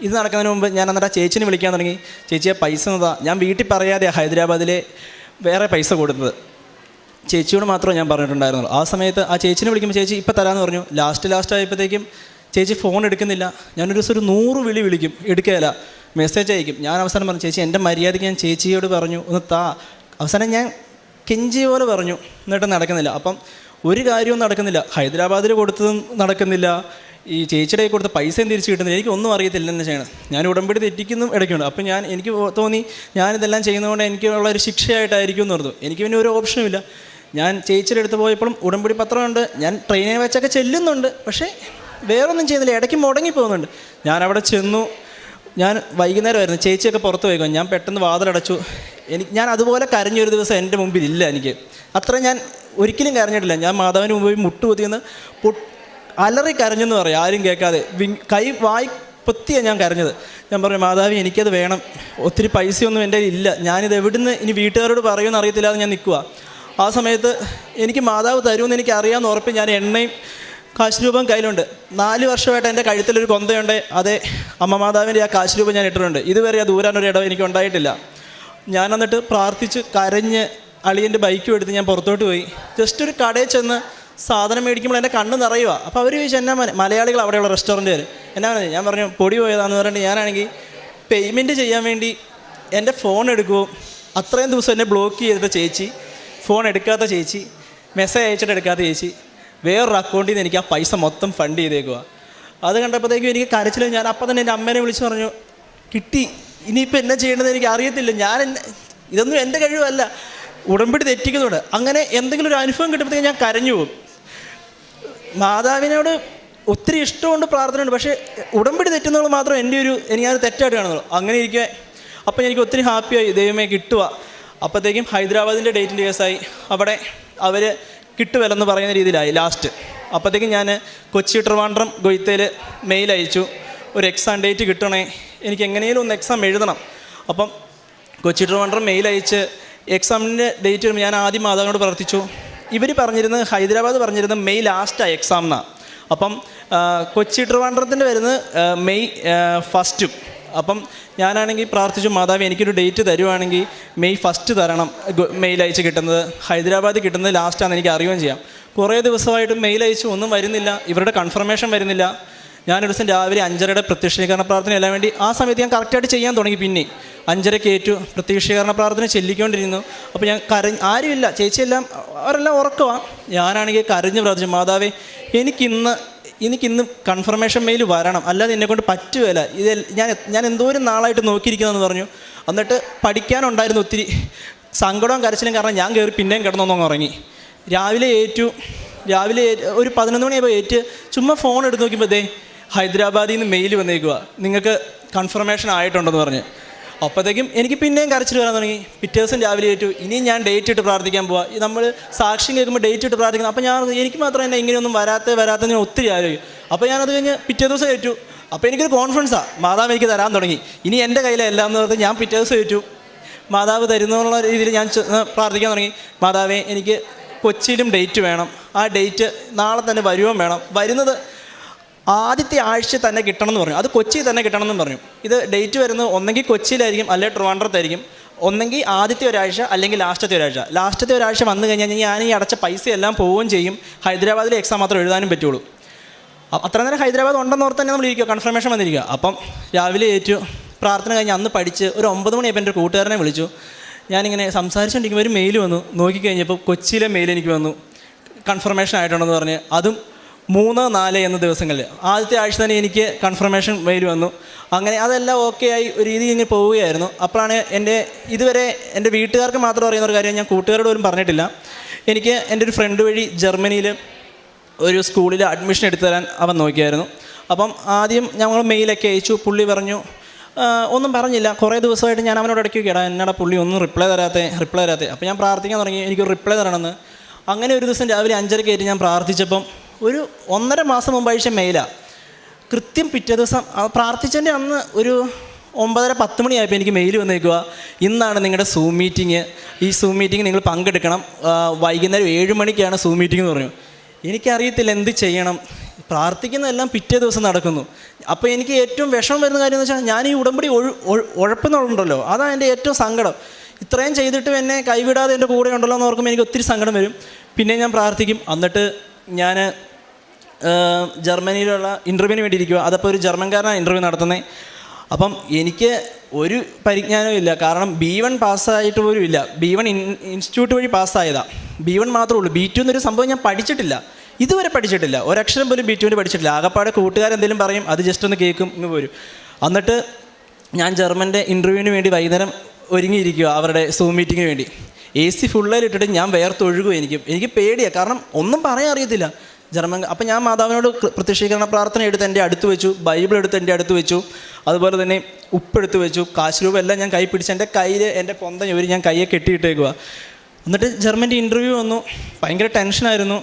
ഇത് നടക്കുന്നതിന് മുമ്പ് ഞാൻ എന്നിട്ട് ആ ചേച്ചിനെ വിളിക്കാൻ തുടങ്ങി. ചേച്ചിയെ പൈസ എന്നതാ, ഞാൻ വീട്ടിൽ പറയാതെയാണ് ഹൈദരാബാദിലെ വേറെ പൈസ കൊടുത്തത്. ചേച്ചിയോട് മാത്രമേ ഞാൻ പറഞ്ഞിട്ടുണ്ടായിരുന്നുള്ളൂ. ആ സമയത്ത് ആ ചേച്ചിനെ വിളിക്കുമ്പോൾ ചേച്ചി ഇപ്പം തരാമെന്ന് പറഞ്ഞു. ലാസ്റ്റ് ആയപ്പോഴത്തേക്കും ചേച്ചി ഫോൺ എടുക്കുന്നില്ല. ഞാനൊരു ദിവസം ഒരു 100 വിളി വിളിക്കും, എടുക്കുകയില്ല, മെസ്സേജ് അയക്കും. ഞാൻ അവസാനം പറഞ്ഞു, ചേച്ചി എൻ്റെ മര്യാദയ്ക്ക് ഞാൻ ചേച്ചിയോട് പറഞ്ഞു ഒന്ന് താ. അവസാനം ഞാൻ കെഞ്ചി പോലെ പറഞ്ഞു, എന്നിട്ട് നടക്കുന്നില്ല. അപ്പം ഒരു കാര്യവും നടക്കുന്നില്ല. ഹൈദരാബാദിൽ കൊടുത്തതും നടക്കുന്നില്ല, ഈ ചേച്ചിയുടെ കൊടുത്ത പൈസയും തിരിച്ച് കിട്ടുന്നില്ല. എനിക്കൊന്നും അറിയത്തില്ല എന്ന് ചെയ്യണം. ഞാൻ ഉടമ്പടി തെറ്റിക്കുന്നു ഇടയ്ക്കുണ്ട്. അപ്പം എനിക്ക് തോന്നി ഞാനിതെല്ലാം ചെയ്യുന്നതുകൊണ്ട് എനിക്കുള്ള ഒരു ശിക്ഷയായിട്ടായിരിക്കും എന്ന് പറഞ്ഞു. എനിക്ക് പിന്നെ ഒരു ഓപ്ഷനും ഇല്ല. ഞാൻ ചേച്ചിയുടെ അടുത്ത് പോയപ്പോഴും ഉടമ്പടി പത്രമുണ്ട്, ഞാൻ ട്രെയിനിൽ വെച്ചൊക്കെ ചെല്ലുന്നുണ്ട്, പക്ഷേ വേറൊന്നും ചെയ്യുന്നില്ല, ഇടയ്ക്ക് മുടങ്ങി പോകുന്നുണ്ട്. ഞാൻ അവിടെ ചെന്നു. ഞാൻ വൈകുന്നേരമായിരുന്നു, ചേച്ചിയൊക്കെ പുറത്ത് പോയിക്കോ. ഞാൻ പെട്ടെന്ന് വാതിലടച്ചു. ഞാൻ അതുപോലെ കരഞ്ഞൊരു ദിവസം എൻ്റെ മുമ്പിലില്ല. എനിക്ക് അത്ര ഞാൻ ഒരിക്കലും കരഞ്ഞിട്ടില്ല. ഞാൻ മാതാവിന് മുമ്പിൽ മുട്ടുകുത്തിയെന്ന് അലറി കരഞ്ഞെന്ന് പറയാം, ആരും കേൾക്കാതെ. വായി പൊത്തിയാണ് ഞാൻ കരഞ്ഞത്. ഞാൻ പറഞ്ഞു, മാതാവി എനിക്കത് വേണം, ഒത്തിരി പൈസയൊന്നും എൻ്റെ ഇല്ല, ഞാനിത് എവിടുന്ന് ഇനി വീട്ടുകാരോട് പറയുമെന്ന് അറിയത്തില്ലാതെ ഞാൻ നിൽക്കുക. ആ സമയത്ത് എനിക്ക് മാതാവ് തരുമെന്ന് എനിക്ക് അറിയാമെന്ന് ഉറപ്പ് ഞാൻ എണ്ണയും കാശ് രൂപം കയ്യിലുണ്ട്. 4 വർഷമായിട്ട് എൻ്റെ കഴുത്തിലൊരു കൊന്തയുണ്ട്, അതേ അമ്മ മാതാവിൻ്റെ ആ കാശ് രൂപം ഞാൻ ഇട്ടിട്ടുണ്ട്. ഇതുവരെ അത് ഊരാനൊരു ഇടം എനിക്ക് ഉണ്ടായിട്ടില്ല. ഞാൻ എന്നിട്ട് പ്രാർത്ഥിച്ച് കരഞ്ഞ് അളിയൻ്റെ ബൈക്കും എടുത്ത് ഞാൻ പുറത്തോട്ട് പോയി. ജസ്റ്റ് ഒരു കടയിൽ ചെന്ന് സാധനം മേടിക്കുമ്പോൾ എൻ്റെ കണ്ണ് നിറയുക. അപ്പോൾ അവർ ചോദിച്ചു, എന്നാ മലയാളികൾ അവിടെയുള്ള റെസ്റ്റോറൻറ്റുകാർ എന്നാ പറഞ്ഞു. ഞാൻ പറഞ്ഞു, പൊടി പോയതാന്ന് പറഞ്ഞിട്ട് ഞാനാണെങ്കിൽ പേയ്മെൻറ്റ് ചെയ്യാൻ വേണ്ടി എൻ്റെ ഫോൺ എടുക്കുമോ, അത്രയും ദിവസം എന്നെ ബ്ലോക്ക് ചെയ്തിട്ട് ചേച്ചി, ഫോൺ എടുക്കാത്ത ചേച്ചി, മെസ്സേജ് അയച്ചിട്ട് എടുക്കാത്ത ചേച്ചി, വേറൊരു അക്കൗണ്ടിൽ നിന്ന് എനിക്ക് ആ പൈസ മൊത്തം ഫണ്ട് ചെയ്തേക്കുക. അത് കണ്ടപ്പോഴത്തേക്കും എനിക്ക് കരച്ചിൽ. ഞാൻ അപ്പം തന്നെ എൻ്റെ അമ്മേനെ വിളിച്ച് പറഞ്ഞു, കിട്ടി, ഇനിയിപ്പോൾ എന്നാ ചെയ്യേണ്ടതെന്ന് എനിക്ക് അറിയത്തില്ല, ഇതൊന്നും എൻ്റെ കഴിവല്ല, ഉടമ്പടി തെറ്റിക്കുന്നുണ്ട്. അങ്ങനെ എന്തെങ്കിലും ഒരു അനുഭവം കിട്ടുമ്പോഴത്തേക്കും ഞാൻ കരഞ്ഞു പോകും. മാതാവിനോട് ഒത്തിരി ഇഷ്ടമുണ്ട്, പ്രാർത്ഥനയുണ്ട്, പക്ഷേ ഉടമ്പടി തെറ്റുന്നത് മാത്രം എനിക്കത് തെറ്റായിട്ട് കാണുന്നുള്ളൂ. അങ്ങനെ ഇരിക്കുക. അപ്പം എനിക്ക് ഒത്തിരി ഹാപ്പിയായി, ദൈവമേ കിട്ടുക. അപ്പോഴത്തേക്കും ഹൈദരാബാദിൻ്റെ ഡേറ്റിൻ്റെ കേസായി. അവിടെ അവർ കിട്ടുമല്ലെന്ന് പറയുന്ന രീതിയിലായി ലാസ്റ്റ്. അപ്പോഴത്തേക്കും ഞാൻ കൊച്ചി, ട്രിവാൻഡ്രം, ഗൊയ്ത്തയിൽ മെയിൽ അയച്ചു, ഒരു എക്സാം ഡേറ്റ് കിട്ടണേ, എനിക്ക് എങ്ങനെയും ഒന്ന് എക്സാം എഴുതണം. അപ്പം കൊച്ചി, ട്രിവാൻഡ്രം മെയിൽ അയച്ച് എക്സാമിൻ്റെ ഡേറ്റ് വരുമ്പോൾ ഞാൻ ആദ്യം മാതാവിനോട് പ്രാർത്ഥിച്ചു. ഇവർ പറഞ്ഞിരുന്നത്, ഹൈദരാബാദ് പറഞ്ഞിരുന്നത് മെയ് ലാസ്റ്റാണ് എക്സാം എന്നാണ്. അപ്പം കൊച്ചി, ട്രിവാൻഡ്രത്തിൻ്റെ വരുന്നത് മെയ് 1. അപ്പം ഞാനാണെങ്കിൽ പ്രാർത്ഥിച്ചു, മാതാവ് എനിക്കൊരു ഡേറ്റ് തരുവാണെങ്കിൽ മെയ് 1 തരണം, മെയിൽ അയച്ച് കിട്ടുന്നത്. ഹൈദരാബാദ് കിട്ടുന്നത് ലാസ്റ്റാണെന്ന് എനിക്ക് അറിയുകയും ചെയ്യാം. കുറേ ദിവസമായിട്ട് മെയിൽ അയച്ചു, ഒന്നും വരുന്നില്ല, ഇവരുടെ കൺഫർമേഷൻ വരുന്നില്ല. ഞാനൊരു ദിവസം രാവിലെ 5:30 പ്രത്യക്ഷീകരണ പ്രാർത്ഥന എല്ലാം വേണ്ടി ആ സമയത്ത് ഞാൻ കറക്റ്റായിട്ട് ചെയ്യാൻ തുടങ്ങി. പിന്നെ 5:30 ഏറ്റു പ്രത്യക്ഷീകരണ പ്രാർത്ഥന ചെല്ലിക്കൊണ്ടിരുന്നു. അപ്പോൾ ഞാൻ ആരുമില്ല, ചേച്ചിയെല്ലാം അവരെല്ലാം ഉറക്കമാണ്. ഞാനാണെങ്കിൽ കരഞ്ഞ് പ്രാർത്ഥിച്ചു, മാതാവേ എനിക്കിന്ന് കൺഫർമേഷൻ മെയിൽ വരണം, അല്ലാതെ എന്നെക്കൊണ്ട് പറ്റുകയില്ല, ഇത് ഞാൻ എന്തോരം നാളായിട്ട് നോക്കിയിരിക്കുന്നതെന്ന് പറഞ്ഞു. എന്നിട്ട് പഠിക്കാനുണ്ടായിരുന്നു ഒത്തിരി സങ്കടവും കരച്ചിലും, കാരണം ഞാൻ കയറി പിന്നെയും കിടന്നൊന്നും ഉറങ്ങി. രാവിലെ ഒരു 11 മണിയായപ്പോൾ ചുമ്മാ ഫോൺ എടുത്ത് നോക്കിയപ്പോൾ ഹൈദരാബാദിൽ നിന്ന് മെയിൽ വന്നേക്കുക, നിങ്ങൾക്ക് കൺഫർമേഷൻ ആയിട്ടുണ്ടെന്ന് പറഞ്ഞ്. അപ്പോഴത്തേക്കും എനിക്ക് പിന്നെയും കരച്ചിൽ വരാൻ തുടങ്ങി. പിറ്റേ ദിവസം രാവിലെ ഇനിയും ഞാൻ ഡേറ്റ് ഇട്ട് പ്രാർത്ഥിക്കാൻ പോവാം. നമ്മൾ സാക്ഷ്യം കേൾക്കുമ്പോൾ ഡേറ്റ് ഇട്ട് പ്രാർത്ഥിക്കണം. അപ്പോൾ എനിക്ക് മാത്രം തന്നെ ഇങ്ങനെയൊന്നും വരാത്ത ഞാൻ ഒത്തിരി ആലോചിക്കും. അപ്പോൾ ഞാനത് കഴിഞ്ഞ് പിറ്റേ ദിവസം ഏറ്റു. അപ്പോൾ എനിക്കൊരു കോൺഫിഡൻസാണ്, മാതാവ് എനിക്ക് തരാൻ തുടങ്ങി, ഇനി എൻ്റെ കയ്യിലെല്ലാം എന്ന് പറഞ്ഞ് ഞാൻ പിറ്റേ ദിവസം ഏറ്റു. മാതാവ് തരുന്നുള്ള രീതിയിൽ ഞാൻ പ്രാർത്ഥിക്കാൻ തുടങ്ങി. മാതാവേ, എനിക്ക് കൊച്ചിയിലും ഡേറ്റ് വേണം, ആ ഡേറ്റ് നാളെ തന്നെ വരുവാൻ വേണം, വരുന്നത് ആദ്യത്തെ ആഴ്ച തന്നെ കിട്ടണം എന്ന് പറഞ്ഞു, അത് കൊച്ചിയിൽ തന്നെ കിട്ടണം എന്ന് പറഞ്ഞു. ഇത് ഡേറ്റ് വരുന്നത് ഒന്നെങ്കിൽ കൊച്ചിയിലായിരിക്കും, അല്ലെങ്കിൽ ട്രിവാൻഡ്രത്തായിരിക്കും. ഒന്നെങ്കിൽ ആദ്യത്തെ ഒരാഴ്ച അല്ലെങ്കിൽ ലാസ്റ്റത്തെ ഒരാഴ്ച വന്നു കഴിഞ്ഞാൽ ഞാൻ ഈ അടച്ച പൈസ എല്ലാം പോവുകയും ചെയ്യും. ഹൈദരാബാദിലെ എക്സാം മാത്രം എഴുതാനും പറ്റുള്ളൂ. അത്ര നേരം ഹൈദരാബാദ് ഉണ്ടെന്ന് ഓർത്ത് തന്നെ നമ്മൾ ഇരിക്കുക, കൺഫർമേഷൻ വന്നിരിക്കുക. അപ്പം രാവിലെ പ്രാർത്ഥന കഴിഞ്ഞ് അന്ന് പഠിച്ച് ഒരു 9 മണിയായപ്പോൾ എൻ്റെ കൂട്ടുകാരനെ വിളിച്ചു. ഞാനിങ്ങനെ സംസാരിച്ചുകൊണ്ടിരിക്കുമ്പോൾ ഒരു മെയിൽ വന്നു. നോക്കിക്കഴിഞ്ഞപ്പോൾ കൊച്ചിയിലെ മെയിൽ എനിക്ക് വന്നു, കൺഫർമേഷൻ ആയിട്ടുണ്ടെന്ന് പറഞ്ഞ്. അതും 3, 4 എന്ന ദിവസങ്ങളിൽ ആദ്യത്തെ ആഴ്ച തന്നെ എനിക്ക് കൺഫർമേഷൻ മെയിൽ വന്നു. അങ്ങനെ അതെല്ലാം ഓക്കെ ആയി ഒരു രീതി ഇങ്ങനെ പോവുകയായിരുന്നു. അപ്പോഴാണ് ഇതുവരെ എൻ്റെ വീട്ടുകാർക്ക് മാത്രം അറിയുന്ന ഒരു കാര്യം, ഞാൻ കൂട്ടുകാരോട് പോലും പറഞ്ഞിട്ടില്ല. എനിക്ക് എൻ്റെ ഒരു ഫ്രണ്ട് വഴി ജർമ്മനിയിൽ ഒരു സ്കൂളിൽ അഡ്മിഷൻ എടുത്തു തരാൻ അവൻ നോക്കിയായിരുന്നു. അപ്പം ആദ്യം ഞങ്ങൾ മെയിലൊക്കെ അയച്ചു. പുള്ളി പറഞ്ഞു, ഒന്നും പറഞ്ഞില്ല. കുറേ ദിവസമായിട്ട് ഞാൻ അവനോട് ഇടയ്ക്ക് കേടാ, എന്നാടാ പുള്ളി ഒന്നും റിപ്ലൈ തരാത്തേ. അപ്പോൾ ഞാൻ പ്രാർത്ഥിക്കാൻ തുടങ്ങി, എനിക്കൊരു റിപ്ലൈ തരണമെന്ന്. അങ്ങനെ ഒരു ദിവസം രാവിലെ 5:30 ഞാൻ പ്രാർത്ഥിച്ചപ്പം ഒരു 1.5 മാസം മുമ്പ് അയച്ച മെയിലാണ്. കൃത്യം പിറ്റേ ദിവസം പ്രാർത്ഥിച്ചതിൻ്റെ അന്ന് ഒരു 9:30-10 മണിയായപ്പോൾ എനിക്ക് മെയിൽ വന്നേക്കുക, ഇന്നാണ് നിങ്ങളുടെ സൂം മീറ്റിംഗ്, ഈ സൂം മീറ്റിംഗ് നിങ്ങൾ പങ്കെടുക്കണം, വൈകുന്നേരം 7 മണിക്കാണ് സൂം മീറ്റിംഗ് എന്ന് പറഞ്ഞു. എനിക്കറിയത്തില്ല എന്ത് ചെയ്യണം, പ്രാർത്ഥിക്കുന്നതെല്ലാം പിറ്റേ ദിവസം നടക്കുന്നു. അപ്പോൾ എനിക്ക് ഏറ്റവും വിഷമം വരുന്ന കാര്യം എന്ന് വെച്ചാൽ, ഞാൻ ഈ ഉടമ്പടി ഉഴപ്പുന്നുണ്ടല്ലോ, അതാണ് എൻ്റെ ഏറ്റവും സങ്കടം. ഇത്രയും ചെയ്തിട്ടും എന്നെ കൈവിടാതെ എൻ്റെ കൂടെ ഉണ്ടല്ലോ എന്ന് ഓർക്കുമ്പോൾ എനിക്ക് ഒത്തിരി സങ്കടം വരും. പിന്നെ ഞാൻ പ്രാർത്ഥിക്കും. എന്നിട്ട് ഞാൻ ജർമ്മനിയിലുള്ള ഇൻ്റർവ്യൂവിന് വേണ്ടി ഇരിക്കുക. അതപ്പോൾ ഒരു ജർമ്മൻകാരനാണ് ഇൻ്റർവ്യൂ നടത്തുന്നത്. അപ്പം എനിക്ക് ഒരു പരിജ്ഞാനവും ഇല്ല, കാരണം B1 പാസ്സായിട്ട് പോലും ഇല്ല. B1 ഇൻസ്റ്റിറ്റ്യൂട്ട് വഴി പാസ്സായതാണ്. B1 മാത്രമേ ഉള്ളൂ. B2 എന്നൊരു സംഭവം ഞാൻ പഠിച്ചിട്ടില്ല, ഇതുവരെ പഠിച്ചിട്ടില്ല, ഒരക്ഷരം പോലും B2 പഠിച്ചിട്ടില്ല. ആകപ്പാടെ കൂട്ടുകാരെന്തെങ്കിലും പറയും, അത് ജസ്റ്റ് ഒന്ന് കേൾക്കും, ഇങ്ങ് പോരും. എന്നിട്ട് ഞാൻ ജർമ്മൻ്റെ ഇൻ്റർവ്യൂവിന് വേണ്ടി വൈകുന്നേരം ഒരുങ്ങിയിരിക്കുക, അവരുടെ സൂം മീറ്റിങ്ങിന് വേണ്ടി. AC ഫുള്ളായിട്ടിട്ട് ഞാൻ വേർത്തൊഴുകും. എനിക്ക് പേടിയാണ്, കാരണം ഒന്നും പറയാൻ അറിയത്തില്ല ജർമ്മൻ. അപ്പം ഞാൻ മാതാവിനോട് പ്രത്യക്ഷീകരണ പ്രാർത്ഥന എടുത്ത് എൻ്റെ അടുത്ത് വെച്ചു, ബൈബിൾ എടുത്ത് എൻ്റെ അടുത്ത് വെച്ചു, അതുപോലെ തന്നെ ഉപ്പെടുത്ത് വെച്ചു, കാശ് രൂപ എല്ലാം ഞാൻ കൈ പിടിച്ച് എൻ്റെ കയ്യിൽ എൻ്റെ പൊന്ത ഞാൻ കയ്യെ കെട്ടിയിട്ടേക്കുക. എന്നിട്ട് ജർമ്മൻ്റെ ഇൻ്റർവ്യൂ വന്നു. ഭയങ്കര ടെൻഷനായിരുന്നു.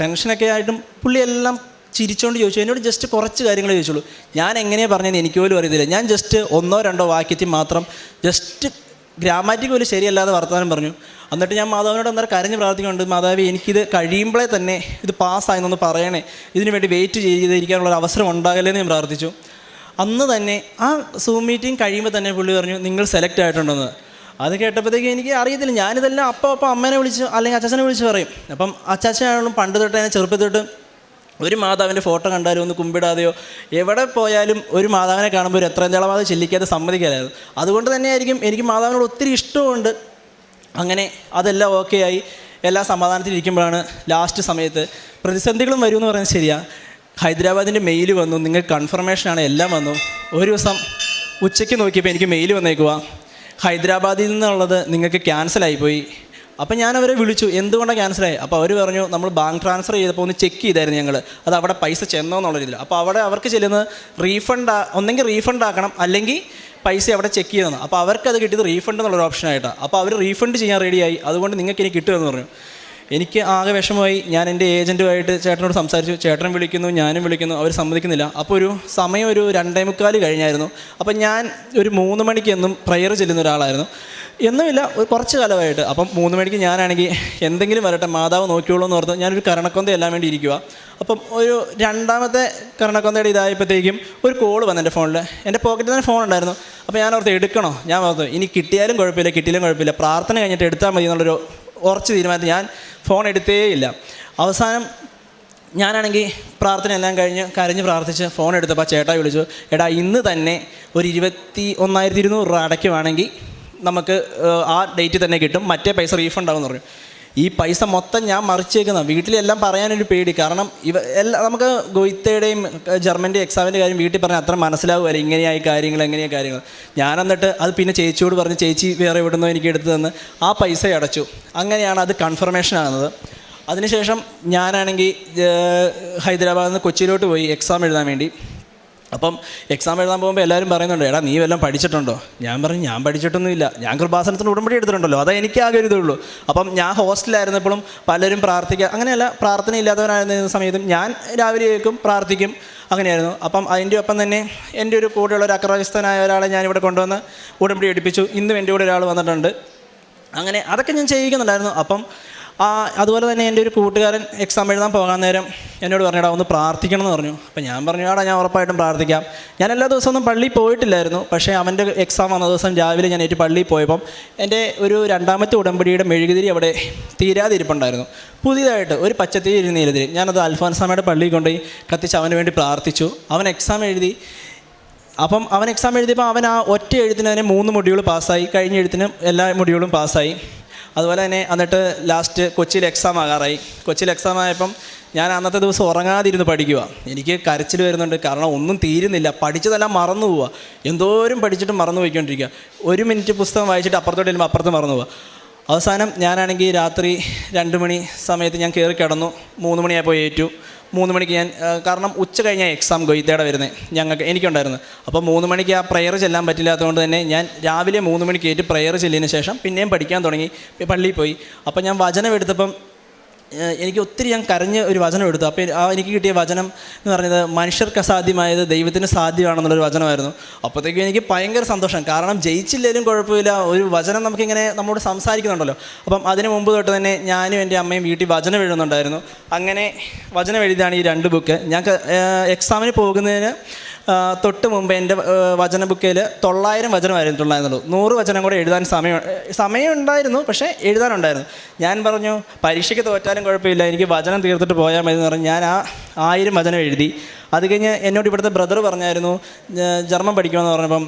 ടെൻഷനൊക്കെ ആയിട്ടും പുള്ളി എല്ലാം ചിരിച്ചുകൊണ്ട് ചോദിച്ചു. എന്നോട് ജസ്റ്റ് കുറച്ച് കാര്യങ്ങൾ ചോദിച്ചുള്ളൂ. ഞാൻ എങ്ങനെയാണ് പറഞ്ഞതെന്ന് എനിക്ക് പോലും അറിയത്തില്ല. ഞാൻ ജസ്റ്റ് 1-2 വാക്യത്തിൽ മാത്രം ജസ്റ്റ് ഗ്രാമാറ്റിക് പോലും ശരിയല്ലാതെ വർത്തമാനം പറഞ്ഞു. എന്നിട്ട് ഞാൻ മാതാവിനോട് അന്നേരം കരഞ്ഞ് പ്രാർത്ഥിക്കുന്നുണ്ട്, മാതാവി എനിക്കിത് കഴിയുമ്പോഴേ തന്നെ ഇത് പാസ്സായെന്നൊന്ന് പറയണേ, ഇതിനു വേണ്ടി വെയിറ്റ് ചെയ്തിരിക്കാനുള്ളൊരു അവസരം ഉണ്ടാകല്ലേന്ന് ഞാൻ പ്രാർത്ഥിച്ചു. അന്ന് തന്നെ ആ സൂം മീറ്റിംഗ് കഴിയുമ്പോൾ തന്നെ പുള്ളി പറഞ്ഞു, നിങ്ങൾ സെലക്ട് ആയിട്ടുണ്ടെന്ന്. അത് കേട്ടപ്പോഴത്തേക്ക് എനിക്ക് അറിയത്തില്ല. ഞാനിതെല്ലാം അപ്പം അമ്മേനെ വിളിച്ച് അല്ലെങ്കിൽ അച്ചാച്ചനെ വിളിച്ച് പറയും. അപ്പം അച്ചാച്ചനാണെങ്കിലും പണ്ട് തൊട്ട് തന്നെ ചെറുപ്പത്തിൽ തൊട്ട് ഒരു മാതാവിൻ്റെ ഫോട്ടോ കണ്ടാലും ഒന്ന് കുമ്പിടാതെയോ എവിടെ പോയാലും ഒരു മാതാവിനെ കാണുമ്പോൾ ഒരു എത്രയും തളമാതെ ചെല്ലിക്കാതെ സമ്മതിക്കാനായിരുന്നു. അതുകൊണ്ട് തന്നെയായിരിക്കും എനിക്ക് മാതാവിനോട് ഒത്തിരി ഇഷ്ടമുണ്ട്. അങ്ങനെ അതെല്ലാം ഓക്കെ ആയി എല്ലാ സമാധാനത്തിലിരിക്കുമ്പോഴാണ് ലാസ്റ്റ് സമയത്ത് പ്രതിസന്ധികളും വരുമെന്ന് പറയുന്നത് ശരിയാണ്. ഹൈദരാബാദിൻ്റെ മെയിൽ വന്നു, നിങ്ങൾക്ക് കൺഫർമേഷനാണ്, എല്ലാം വന്നു. ഒരു ദിവസം ഉച്ചയ്ക്ക് നോക്കിയപ്പോൾ എനിക്ക് മെയിൽ വന്നേക്കുക, ഹൈദരാബാദിൽ നിന്നുള്ളത് നിങ്ങൾക്ക് ക്യാൻസലായിപ്പോയി. അപ്പം ഞാൻ അവരെ വിളിച്ചു, എന്തുകൊണ്ടാണ് ക്യാൻസലായി? അപ്പോൾ അവർ പറഞ്ഞു, നമ്മൾ ബാങ്ക് ട്രാൻസ്ഫർ ചെയ്തപ്പോൾ ഒന്ന് ചെക്ക് ചെയ്തായിരുന്നു ഞങ്ങൾ, അത് അവിടെ പൈസ ചെന്നോ എന്നുള്ള രീതിയിൽ. അപ്പോൾ അവിടെ അവർക്ക് ചെല്ലുന്നത് ഒന്നെങ്കിൽ റീഫണ്ട് ആക്കണം, അല്ലെങ്കിൽ പൈസ അവിടെ ചെക്ക് ചെയ്തെന്ന്. അപ്പോൾ അവർക്കത് കിട്ടിയത് റീഫണ്ട് എന്നുള്ളൊരു ഓപ്ഷനായിട്ടാണ്. അപ്പോൾ അവർ റീഫണ്ട് ചെയ്യാൻ റെഡിയായി, അതുകൊണ്ട് നിങ്ങൾക്ക് ഇനി കിട്ടുമെന്ന് പറഞ്ഞു. എനിക്ക് ആകെ വിഷമമായി. ഞാൻ എൻ്റെ ഏജൻറ്റുമായിട്ട് ചേട്ടനോട് സംസാരിച്ചു. ചേട്ടനും വിളിക്കുന്നു, ഞാനും വിളിക്കുന്നു, അവർ സമ്മതിക്കുന്നില്ല. അപ്പോൾ സമയം 2:45 കഴിഞ്ഞായിരുന്നു. അപ്പം ഞാൻ ഒരു 3 മണിക്ക് എന്നും പ്രയർ ചെല്ലുന്ന ഒരാളായിരുന്നു, എന്നുമില്ല കുറച്ച് കാലമായിട്ട്. അപ്പം 3 മണിക്ക് ഞാനാണെങ്കിൽ എന്തെങ്കിലും വരട്ടെ, മാതാവ് നോക്കിയോളൂ എന്ന് ഓർത്ത് ഞാനൊരു കരണക്കൊന്ത എല്ലാം വേണ്ടി ഇരിക്കുക. അപ്പം ഒരു 2ാമത്തെ കരണക്കൊന്തയുടെ ഇതായപ്പോഴത്തേക്കും ഒരു കോൾ വന്നു എൻ്റെ ഫോണിൽ. എൻ്റെ പോക്കറ്റിൽ തന്നെ ഫോൺ ഉണ്ടായിരുന്നു. അപ്പോൾ ഞാൻ ഓർത്ത് എടുക്കണോ, ഞാൻ ഓർത്തു ഇനി കിട്ടിയാലും കുഴപ്പമില്ല കിട്ടിയാലും കുഴപ്പമില്ല, പ്രാർത്ഥന കഴിഞ്ഞിട്ട് എടുത്താൽ മതി എന്നുള്ളൊരു ഉറച്ച് തീരുമാനത്തിൽ ഞാൻ ഫോൺ എടുത്തേയില്ല. അവസാനം ഞാനാണെങ്കിൽ പ്രാർത്ഥന എല്ലാം കഴിഞ്ഞ് കരഞ്ഞ് പ്രാർത്ഥിച്ച് ഫോൺ എടുത്തപ്പോൾ ചേട്ടാ വിളിച്ചു, എടാ ഇന്ന് തന്നെ ഒരു 21,200 രൂപ അടയ്ക്കുവാണെങ്കിൽ നമുക്ക് ആ ഡേറ്റ് തന്നെ കിട്ടും, മറ്റേ പൈസ റീഫണ്ട് ആകുമെന്ന് പറഞ്ഞു. ഈ പൈസ മൊത്തം ഞാൻ മറിച്ചേക്കുന്ന, വീട്ടിലെല്ലാം പറയാനൊരു പേടി. കാരണം നമുക്ക് ഗോയിത്തയുടെയും ജർമ്മൻ്റെ എക്സാമിൻ്റെ കാര്യം വീട്ടിൽ പറഞ്ഞാൽ അത്ര മനസ്സിലാവുമല്ലോ, എങ്ങനെയായി കാര്യങ്ങൾ. ഞാൻ എന്നിട്ട് അത് പിന്നെ ചേച്ചിയോട് പറഞ്ഞ്, ചേച്ചി വേറെ എവിടുന്നോ എനിക്ക് എടുത്തു തന്ന് ആ പൈസ അടച്ചു. അങ്ങനെയാണ് അത് കൺഫർമേഷൻ ആകുന്നത്. അതിനുശേഷം ഞാനാണെങ്കിൽ ഹൈദരാബാദിൽ നിന്ന് കൊച്ചിയിലോട്ട് പോയി എക്സാം എഴുതാൻ വേണ്ടി. അപ്പം എക്സാം എഴുതാൻ പോകുമ്പോൾ എല്ലാവരും പറയുന്നുണ്ട്, എടാ നീ വല്ലതും പഠിച്ചിട്ടുണ്ടോ? ഞാൻ പറഞ്ഞു, ഞാൻ പഠിച്ചിട്ടൊന്നുമില്ല, ഞാൻ കൃപാസനത്തിന് ഉടമ്പടി എടുത്തിട്ടുണ്ടല്ലോ, അതാ എനിക്ക് ആകെ ഒരു ഇതുള്ളൂ. അപ്പം ഞാൻ ഹോസ്റ്റലായിരുന്നപ്പോഴും പലരും പ്രാർത്ഥന ഇല്ലാത്തവരായിരുന്ന സമയത്തും ഞാൻ രാവിലെ കേൾക്കും, പ്രാർത്ഥിക്കും, അങ്ങനെയായിരുന്നു. അപ്പം അതിൻ്റെ ഒപ്പം തന്നെ എൻ്റെ ഒരു കൂടെയുള്ള ഒരു അക്രമസ്ഥനായ ഒരാളെ ഞാനിവിടെ കൊണ്ടുവന്ന് ഉടമ്പടി എടുപ്പിച്ചു. ഇന്നും എൻ്റെ കൂടെ ഒരാൾ വന്നിട്ടുണ്ട്. അങ്ങനെ അതൊക്കെ ഞാൻ ചെയ്യിക്കുന്നുണ്ടായിരുന്നു. അപ്പം അതുപോലെ തന്നെ എൻ്റെ ഒരു കൂട്ടുകാരൻ എക്സാം എഴുതാൻ പോകാൻ നേരം എന്നോട് പറഞ്ഞാൽ ഒന്ന് പ്രാർത്ഥിക്കണം എന്ന് പറഞ്ഞു. അപ്പം ഞാൻ പറഞ്ഞു, ഞാൻ ഉറപ്പായിട്ടും പ്രാർത്ഥിക്കാം. ഞാൻ എല്ലാ ദിവസമൊന്നും പള്ളിയിൽ പോയിട്ടില്ലായിരുന്നു. പക്ഷേ അവൻ്റെ എക്സാം വന്ന ദിവസം രാവിലെ ഞാൻ പള്ളിയിൽ പോയപ്പം എൻ്റെ ഒരു 2ാമത്തെ ഉടമ്പടിയുടെ മെഴുകുതിരി അവിടെ തീരാതിരിപ്പുണ്ടായിരുന്നു. പുതിയതായിട്ട് ഒരു പച്ചത്തിരി നീലതിരി. ഞാനത് അൽഫോൻസാമയുടെ പള്ളിയിൽ കൊണ്ടുപോയി കത്തിച്ച് അവന് വേണ്ടി പ്രാർത്ഥിച്ചു. അവൻ എക്സാം എഴുതി. അപ്പം അവൻ എക്സാം എഴുതിയപ്പോൾ അവൻ ആ ഒറ്റ എഴുത്തിന് തന്നെ 3 മൊഡ്യൂൾ പാസ്സായി, കഴിഞ്ഞ എഴുത്തിനും എല്ലാ മൊഡ്യൂളും പാസ്സായി. അതുപോലെ തന്നെ എന്നിട്ട് ലാസ്റ്റ് കൊച്ചിയിൽ എക്സാം ആകാറായി. കൊച്ചിയിൽ എക്സാം ആയപ്പം ഞാൻ അന്നത്തെ ദിവസം ഉറങ്ങാതിരുന്ന് പഠിക്കുക. എനിക്ക് കരച്ചിൽ വരുന്നുണ്ട്, കാരണം ഒന്നും തീരുന്നില്ല, പഠിച്ചതെല്ലാം മറന്നു പോവുക. എന്തോരം പഠിച്ചിട്ടും മറന്നു പോയിക്കൊണ്ടിരിക്കുക. 1 മിനിറ്റ് പുസ്തകം വായിച്ചിട്ട് അപ്പുറത്തോട്ട് ചെല്ലുമ്പോൾ അപ്പുറത്ത് മറന്നു പോവുക. അവസാനം ഞാനാണെങ്കിൽ രാത്രി 2 മണി സമയത്ത് ഞാൻ കയറി കിടന്നു. 3 മണിയായപ്പോൾ ഏറ്റു. 3 മണിക്ക് ഞാൻ, കാരണം ഉച്ച കഴിഞ്ഞാൽ എക്സാം ഗൊയ്ത്തയുടെ വരുന്നത് എനിക്കുണ്ടായിരുന്നു. അപ്പോൾ 3 മണിക്ക് ആ പ്രയർ ചെല്ലാൻ പറ്റില്ലാത്തതുകൊണ്ട് തന്നെ ഞാൻ രാവിലെ 3 മണിക്ക് ഏറ്റ് പ്രയർ ചെല്ലിയതിന് ശേഷം പിന്നെയും പഠിക്കാൻ തുടങ്ങി, പള്ളിയിൽ പോയി. അപ്പോൾ ഞാൻ വചനം എടുത്തപ്പം എനിക്ക് ഒത്തിരി ഞാൻ കരഞ്ഞ് ഒരു വചനം എടുത്തു. അപ്പോൾ എനിക്ക് കിട്ടിയ വചനം എന്ന് പറഞ്ഞത് മനുഷ്യർക്ക് അസാധ്യമായത് ദൈവത്തിന് സാധ്യമാണെന്നുള്ളൊരു വചനമായിരുന്നു. അപ്പോഴത്തേക്കും എനിക്ക് ഭയങ്കര സന്തോഷം, കാരണം ജയിച്ചില്ലെങ്കിലും കുഴപ്പമില്ല, ഒരു വചനം നമുക്കിങ്ങനെ നമ്മോട് സംസാരിക്കുന്നുണ്ടല്ലോ. അപ്പം അതിന് മുമ്പ് തൊട്ട് തന്നെ ഞാനും എൻ്റെ അമ്മയും വീട്ടിൽ വചനം എഴുതുന്നുണ്ടായിരുന്നു. അങ്ങനെ വചനം എഴുതിയാണ് ഈ 2 ബുക്ക്. ഞാൻ എക്സാമിന് പോകുന്നതിന് തൊട്ട് മുമ്പ് എൻ്റെ വചന ബുക്കിൽ 900 വചനമായിരുന്നുള്ളൂ. 100 വചനം കൂടെ എഴുതാൻ സമയം ഉണ്ടായിരുന്നു, പക്ഷേ എഴുതാനുണ്ടായിരുന്നു. ഞാൻ പറഞ്ഞു, പരീക്ഷയ്ക്ക് തോറ്റാലും കുഴപ്പമില്ല, എനിക്ക് വചനം തീർത്തിട്ട് പോയാൽ മതി എന്ന് പറഞ്ഞ് ഞാൻ ആ 1000 വചനം എഴുതി. അത് കഴിഞ്ഞ് എന്നോട് ഇവിടുത്തെ ബ്രദർ പറഞ്ഞായിരുന്നു ജർമ്മൻ പഠിക്കണമെന്ന് പറഞ്ഞപ്പം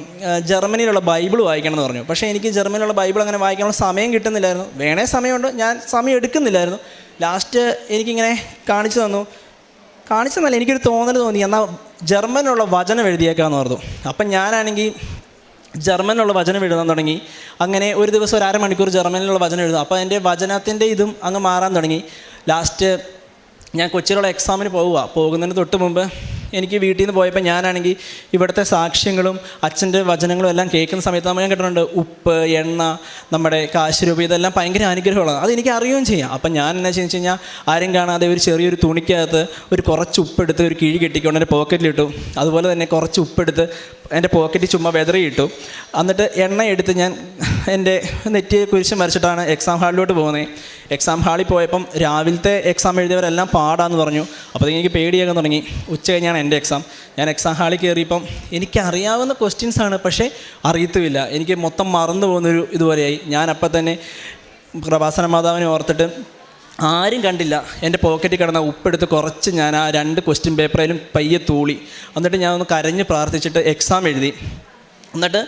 ജർമ്മനിയിലുള്ള ബൈബിൾ വായിക്കണം എന്ന് പറഞ്ഞു. പക്ഷേ എനിക്ക് ജർമ്മനിയിലുള്ള ബൈബിൾ അങ്ങനെ വായിക്കാനുള്ള സമയം കിട്ടുന്നില്ലായിരുന്നു. വേണേ സമയമുണ്ട്, ഞാൻ സമയം എടുക്കുന്നില്ലായിരുന്നു. ലാസ്റ്റ് എനിക്കിങ്ങനെ കാണിച്ചെന്നല്ല, എനിക്കൊരു തോന്നി, എന്നാൽ ജർമ്മനിലുള്ള വചനം എഴുതിയേക്കാമെന്ന് പറഞ്ഞു. അപ്പം ഞാനാണെങ്കിൽ ജർമ്മനിലുള്ള വചനം എഴുതാൻ തുടങ്ങി. അങ്ങനെ ഒരു ദിവസം ഒരു 1/2 മണിക്കൂർ ജർമ്മനിലുള്ള വചനം എഴുതും. അപ്പോൾ എൻ്റെ വചനത്തിൻ്റെ ഇതും അങ്ങ് മാറാൻ തുടങ്ങി. ലാസ്റ്റ് ഞാൻ കൊച്ചിയിലുള്ള എക്സാമിന് പോകുന്നതിന് തൊട്ട് മുമ്പ് എനിക്ക് വീട്ടിൽ നിന്ന് പോയപ്പോൾ ഞാനാണെങ്കിൽ ഇവിടുത്തെ സാക്ഷ്യങ്ങളും അച്ഛൻ്റെ വചനങ്ങളും എല്ലാം കേൾക്കുന്ന സമയത്ത് നമ്മൾ ഞാൻ കേട്ടിട്ടുണ്ട് ഉപ്പ്, എണ്ണ, നമ്മുടെ കാശ് രൂപ, ഇതെല്ലാം ഭയങ്കര അനുഗ്രഹമുള്ളതാണ്. അതെനിക്ക് അറിയുകയും ചെയ്യാം. അപ്പം ഞാൻ എന്നാ ചെയ്യുന്നത് വെച്ച് കഴിഞ്ഞാൽ ആരും കാണാതെ ഒരു ചെറിയൊരു തുണിക്കകത്ത് കുറച്ച് ഉപ്പെടുത്ത് ഒരു കിഴി കെട്ടിക്കൊണ്ട് എൻ്റെ പോക്കറ്റിലിട്ടു. അതുപോലെ തന്നെ കുറച്ച് ഉപ്പെടുത്ത് എൻ്റെ പോക്കറ്റിൽ ചുമ്മാ വെതറിയിട്ടു. എന്നിട്ട് എണ്ണ എടുത്ത് ഞാൻ എൻ്റെ നെറ്റിയെ കുരിശ് വരച്ചിട്ടാണ് എക്സാം ഹാളിലോട്ട് പോകുന്നത്. എക്സാം ഹാളിൽ പോയപ്പം രാവിലത്തെ എക്സാം എഴുതിയവരെല്ലാം പാടാന്ന് പറഞ്ഞു. അപ്പോൾ എനിക്ക് പേടിയാകാൻ തുടങ്ങി. ഉച്ച കഴിഞ്ഞാണ് എൻ്റെ എക്സാം. ഞാൻ എക്സാം ഹാളിൽ കയറിയപ്പം എനിക്കറിയാവുന്ന ക്വസ്റ്റ്യൻസാണ്, പക്ഷേ അറിയത്തുമില്ല. എനിക്ക് മൊത്തം മറന്നു പോകുന്നൊരു ഇതുപോലെയായി. ഞാൻ അപ്പം തന്നെ കൃപാസന മാതാവിനെ ഓർത്തിട്ട് ആരും കണ്ടില്ല എൻ്റെ പോക്കറ്റിൽ കിടന്ന ഉപ്പെടുത്ത് കുറച്ച് ഞാൻ ആ 2 ക്വസ്റ്റ്യൻ പേപ്പറിലും പയ്യെ തൂളി. എന്നിട്ട് ഞാൻ ഒന്ന് കരഞ്ഞ് പ്രാർത്ഥിച്ചിട്ട് എക്സാം എഴുതി. എന്നിട്ട്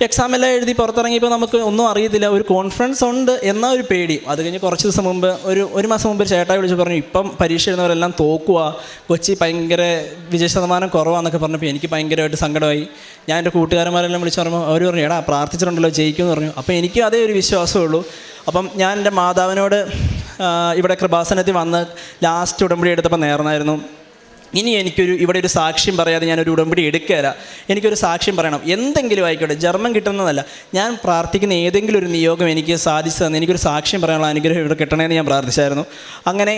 എക്സാം എല്ലാം എഴുതി പുറത്തിറങ്ങിയപ്പോൾ നമുക്ക് ഒന്നും അറിയത്തില്ല. ഒരു കോൺഫിഡൻസ് ഉണ്ട് എന്നാൽ ഒരു പേടി. അത് കഴിഞ്ഞ് കുറച്ച് ദിവസം മുമ്പ് ഒരു മാസം മുമ്പ് ചേട്ടായി വിളിച്ച് പറഞ്ഞു, ഇപ്പം പരീക്ഷ എഴുതുന്നവരെല്ലാം തോക്കുക, കൊച്ചി ഭയങ്കര വിജയശതമാനം കുറവാന്നൊക്കെ പറഞ്ഞപ്പോൾ എനിക്ക് ഭയങ്കരമായിട്ട് സങ്കടമായി. ഞാൻ എൻ്റെ കൂട്ടുകാരന്മാരെല്ലാം വിളിച്ച് പറയുമ്പോൾ അവർ പറഞ്ഞു, എടാ പ്രാർത്ഥിച്ചിട്ടുണ്ടല്ലോ ജയിക്കുമെന്ന് പറഞ്ഞു. അപ്പോൾ എനിക്ക് അതേ ഒരു വിശ്വാസമുള്ളൂ. അപ്പം ഞാൻ എൻ്റെ മാതാവിനോട് ഇവിടെ കൃപാസനത്തിൽ വന്ന് ലാസ്റ്റ് ഉടമ്പടി എടുത്തപ്പോൾ നേർന്നായിരുന്നു, ഇനി ഇവിടെ ഒരു സാക്ഷ്യം പറയാതെ ഞാനൊരു ഉടമ്പടി എടുക്കുകയില്ല. എനിക്കൊരു സാക്ഷ്യം പറയണം, എന്തെങ്കിലും ആയിക്കോട്ടെ, ജർമ്മൻ കിട്ടുന്നതല്ല, ഞാൻ പ്രാർത്ഥിക്കുന്ന ഏതെങ്കിലും ഒരു നിയോഗം എനിക്ക് സാധിച്ചു തന്നെ എനിക്കൊരു സാക്ഷ്യം പറയാനുള്ള അനുഗ്രഹം ഇവിടെ കിട്ടണമെന്ന് ഞാൻ പ്രാർത്ഥിച്ചായിരുന്നു. അങ്ങനെ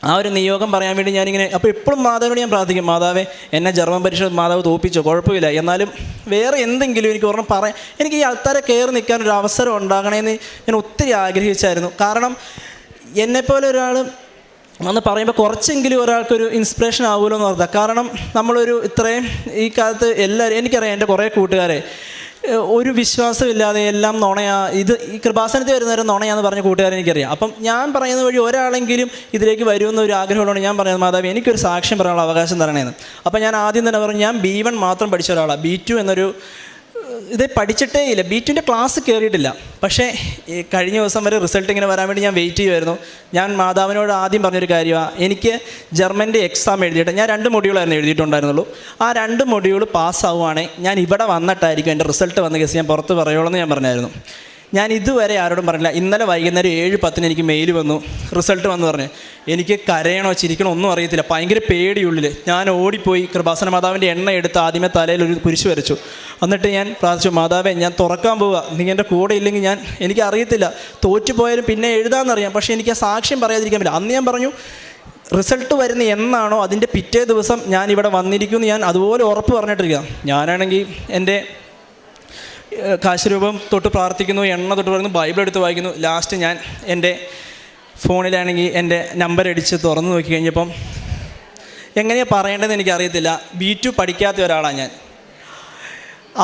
ആ ഒരു നിയോഗം പറയാൻ വേണ്ടി ഞാനിങ്ങനെ അപ്പോൾ എപ്പോഴും മാതാവിനോട് ഞാൻ പ്രാർത്ഥിക്കും, മാതാവേ എന്നെ ജർമ്മൻ പരീക്ഷ മാതാവ് തോൽപ്പിച്ചോ, കുഴപ്പമില്ല, എന്നാലും വേറെ എന്തെങ്കിലും എനിക്ക് ഒരെണ്ണം പറയാൻ, എനിക്ക് ഈ ആൾക്കാരെ കയറി നിൽക്കാനൊരു അവസരം ഉണ്ടാകണമെന്ന് ഞാൻ ഒത്തിരി ആഗ്രഹിച്ചായിരുന്നു. കാരണം എന്നെപ്പോലെ ഒരാൾ വന്ന് പറയുമ്പോൾ കുറച്ചെങ്കിലും ഒരാൾക്കൊരു ഇൻസ്പിറേഷൻ ആവുമല്ലോ എന്ന് പറഞ്ഞാൽ. കാരണം നമ്മളൊരു ഇത്രയും ഈ കാലത്ത് എല്ലാവരും, എനിക്കറിയാം എൻ്റെ കുറേ കൂട്ടുകാരെ ഒരു വിശ്വാസമില്ലാതെ എല്ലാം നുണയാ, ഈ കൃപാസനത്തിൽ വരുന്നവരും നുണയാന്ന് പറഞ്ഞ കൂട്ടുകാരെ എനിക്കറിയാം. അപ്പം ഞാൻ പറയുന്ന വഴി ഒരാളെങ്കിലും ഇതിലേക്ക് വരുമെന്ന ഒരു ആഗ്രഹമുള്ളതുകൊണ്ട് ഞാൻ പറയുന്നത്, മാതാവ് എനിക്കൊരു സാക്ഷ്യം പറയാനുള്ള അവകാശം തരണേന്ന്. അപ്പം ഞാൻ ആദ്യം തന്നെ പറഞ്ഞു, ഞാൻ B1 മാത്രം പഠിച്ച ഒരാളാണ്. B2 എന്നൊരു ഇത് പഠിച്ചിട്ടേ ഇല്ല, B2ൻ്റെ ക്ലാസ് കയറിയിട്ടില്ല. പക്ഷേ കഴിഞ്ഞ ദിവസം വരെ റിസൾട്ട് ഇങ്ങനെ വരാൻ വേണ്ടി ഞാൻ വെയിറ്റ് ചെയ്യുമായിരുന്നു. ഞാൻ മാതാവിനോട് ആദ്യം പറഞ്ഞൊരു കാര്യമാണ്, എനിക്ക് ജർമ്മൻ്റെ എക്സാം എഴുതിയിട്ട് ഞാൻ 2 മൊഡ്യൂളായിരുന്നു എഴുതിയിട്ടുണ്ടായിരുന്നുള്ളൂ. ആ 2 മൊഡ്യൂൾ പാസ്സാവുകയാണെങ്കിൽ ഞാൻ ഇവിടെ വന്നിട്ടായിരിക്കും എൻ്റെ റിസൾട്ട് വന്ന കേസ് ഞാൻ പുറത്ത് പറയുള്ളൂ എന്ന് ഞാൻ പറഞ്ഞായിരുന്നു. ഞാൻ ഇതുവരെ ആരോടും പറഞ്ഞില്ല. ഇന്നലെ വൈകുന്നേരം 7:10 എനിക്ക് മെയിൽ വന്നു, റിസൾട്ട് വന്നു പറഞ്ഞ്. എനിക്ക് കരയണോ ചിരിക്കണോ ഒന്നും അറിയത്തില്ല, ഭയങ്കര പേടിയുള്ളിൽ. ഞാൻ ഓടിപ്പോയി കൃപാസന മാതാവിൻ്റെ എണ്ണ എടുത്ത് ആദ്യമേ തലയിൽ ഒരു കുരിശ് വരച്ചു. എന്നിട്ട് ഞാൻ പ്രാർത്ഥിച്ചു, മാതാവേ ഞാൻ തുറക്കാൻ പോവുക, നീ എൻ്റെ കൂടെ ഇല്ലെങ്കിൽ എനിക്കറിയത്തില്ല, തോറ്റുപോയാലും പിന്നെ എഴുതാമെന്നറിയാം, പക്ഷേ എനിക്ക് ആ സാക്ഷ്യം പറയാതിരിക്കാൻ പറ്റില്ല. അന്ന് ഞാൻ പറഞ്ഞു, റിസൾട്ട് വരുന്ന എന്നാണോ അതിൻ്റെ പിറ്റേ ദിവസം ഞാൻ ഇവിടെ വന്നിരിക്കുമെന്ന് ഞാൻ അതുപോലെ ഉറപ്പ് പറഞ്ഞിട്ടിരിക്കുക. ഞാനാണെങ്കിൽ എൻ്റെ കാശുരൂപം തൊട്ട് പ്രാർത്ഥിക്കുന്നു, എണ്ണ തൊട്ട് പറയുന്നു, ബൈബിൾ എടുത്ത് വായിക്കുന്നു. ലാസ്റ്റ് ഞാൻ എൻ്റെ ഫോണിലാണെങ്കിൽ എൻ്റെ നമ്പർ അടിച്ച് തുറന്ന് നോക്കി കഴിഞ്ഞപ്പം എങ്ങനെയാണ് പറയേണ്ടതെന്ന് എനിക്കറിയത്തില്ല. B2 പഠിക്കാത്ത ഒരാളാണ് ഞാൻ.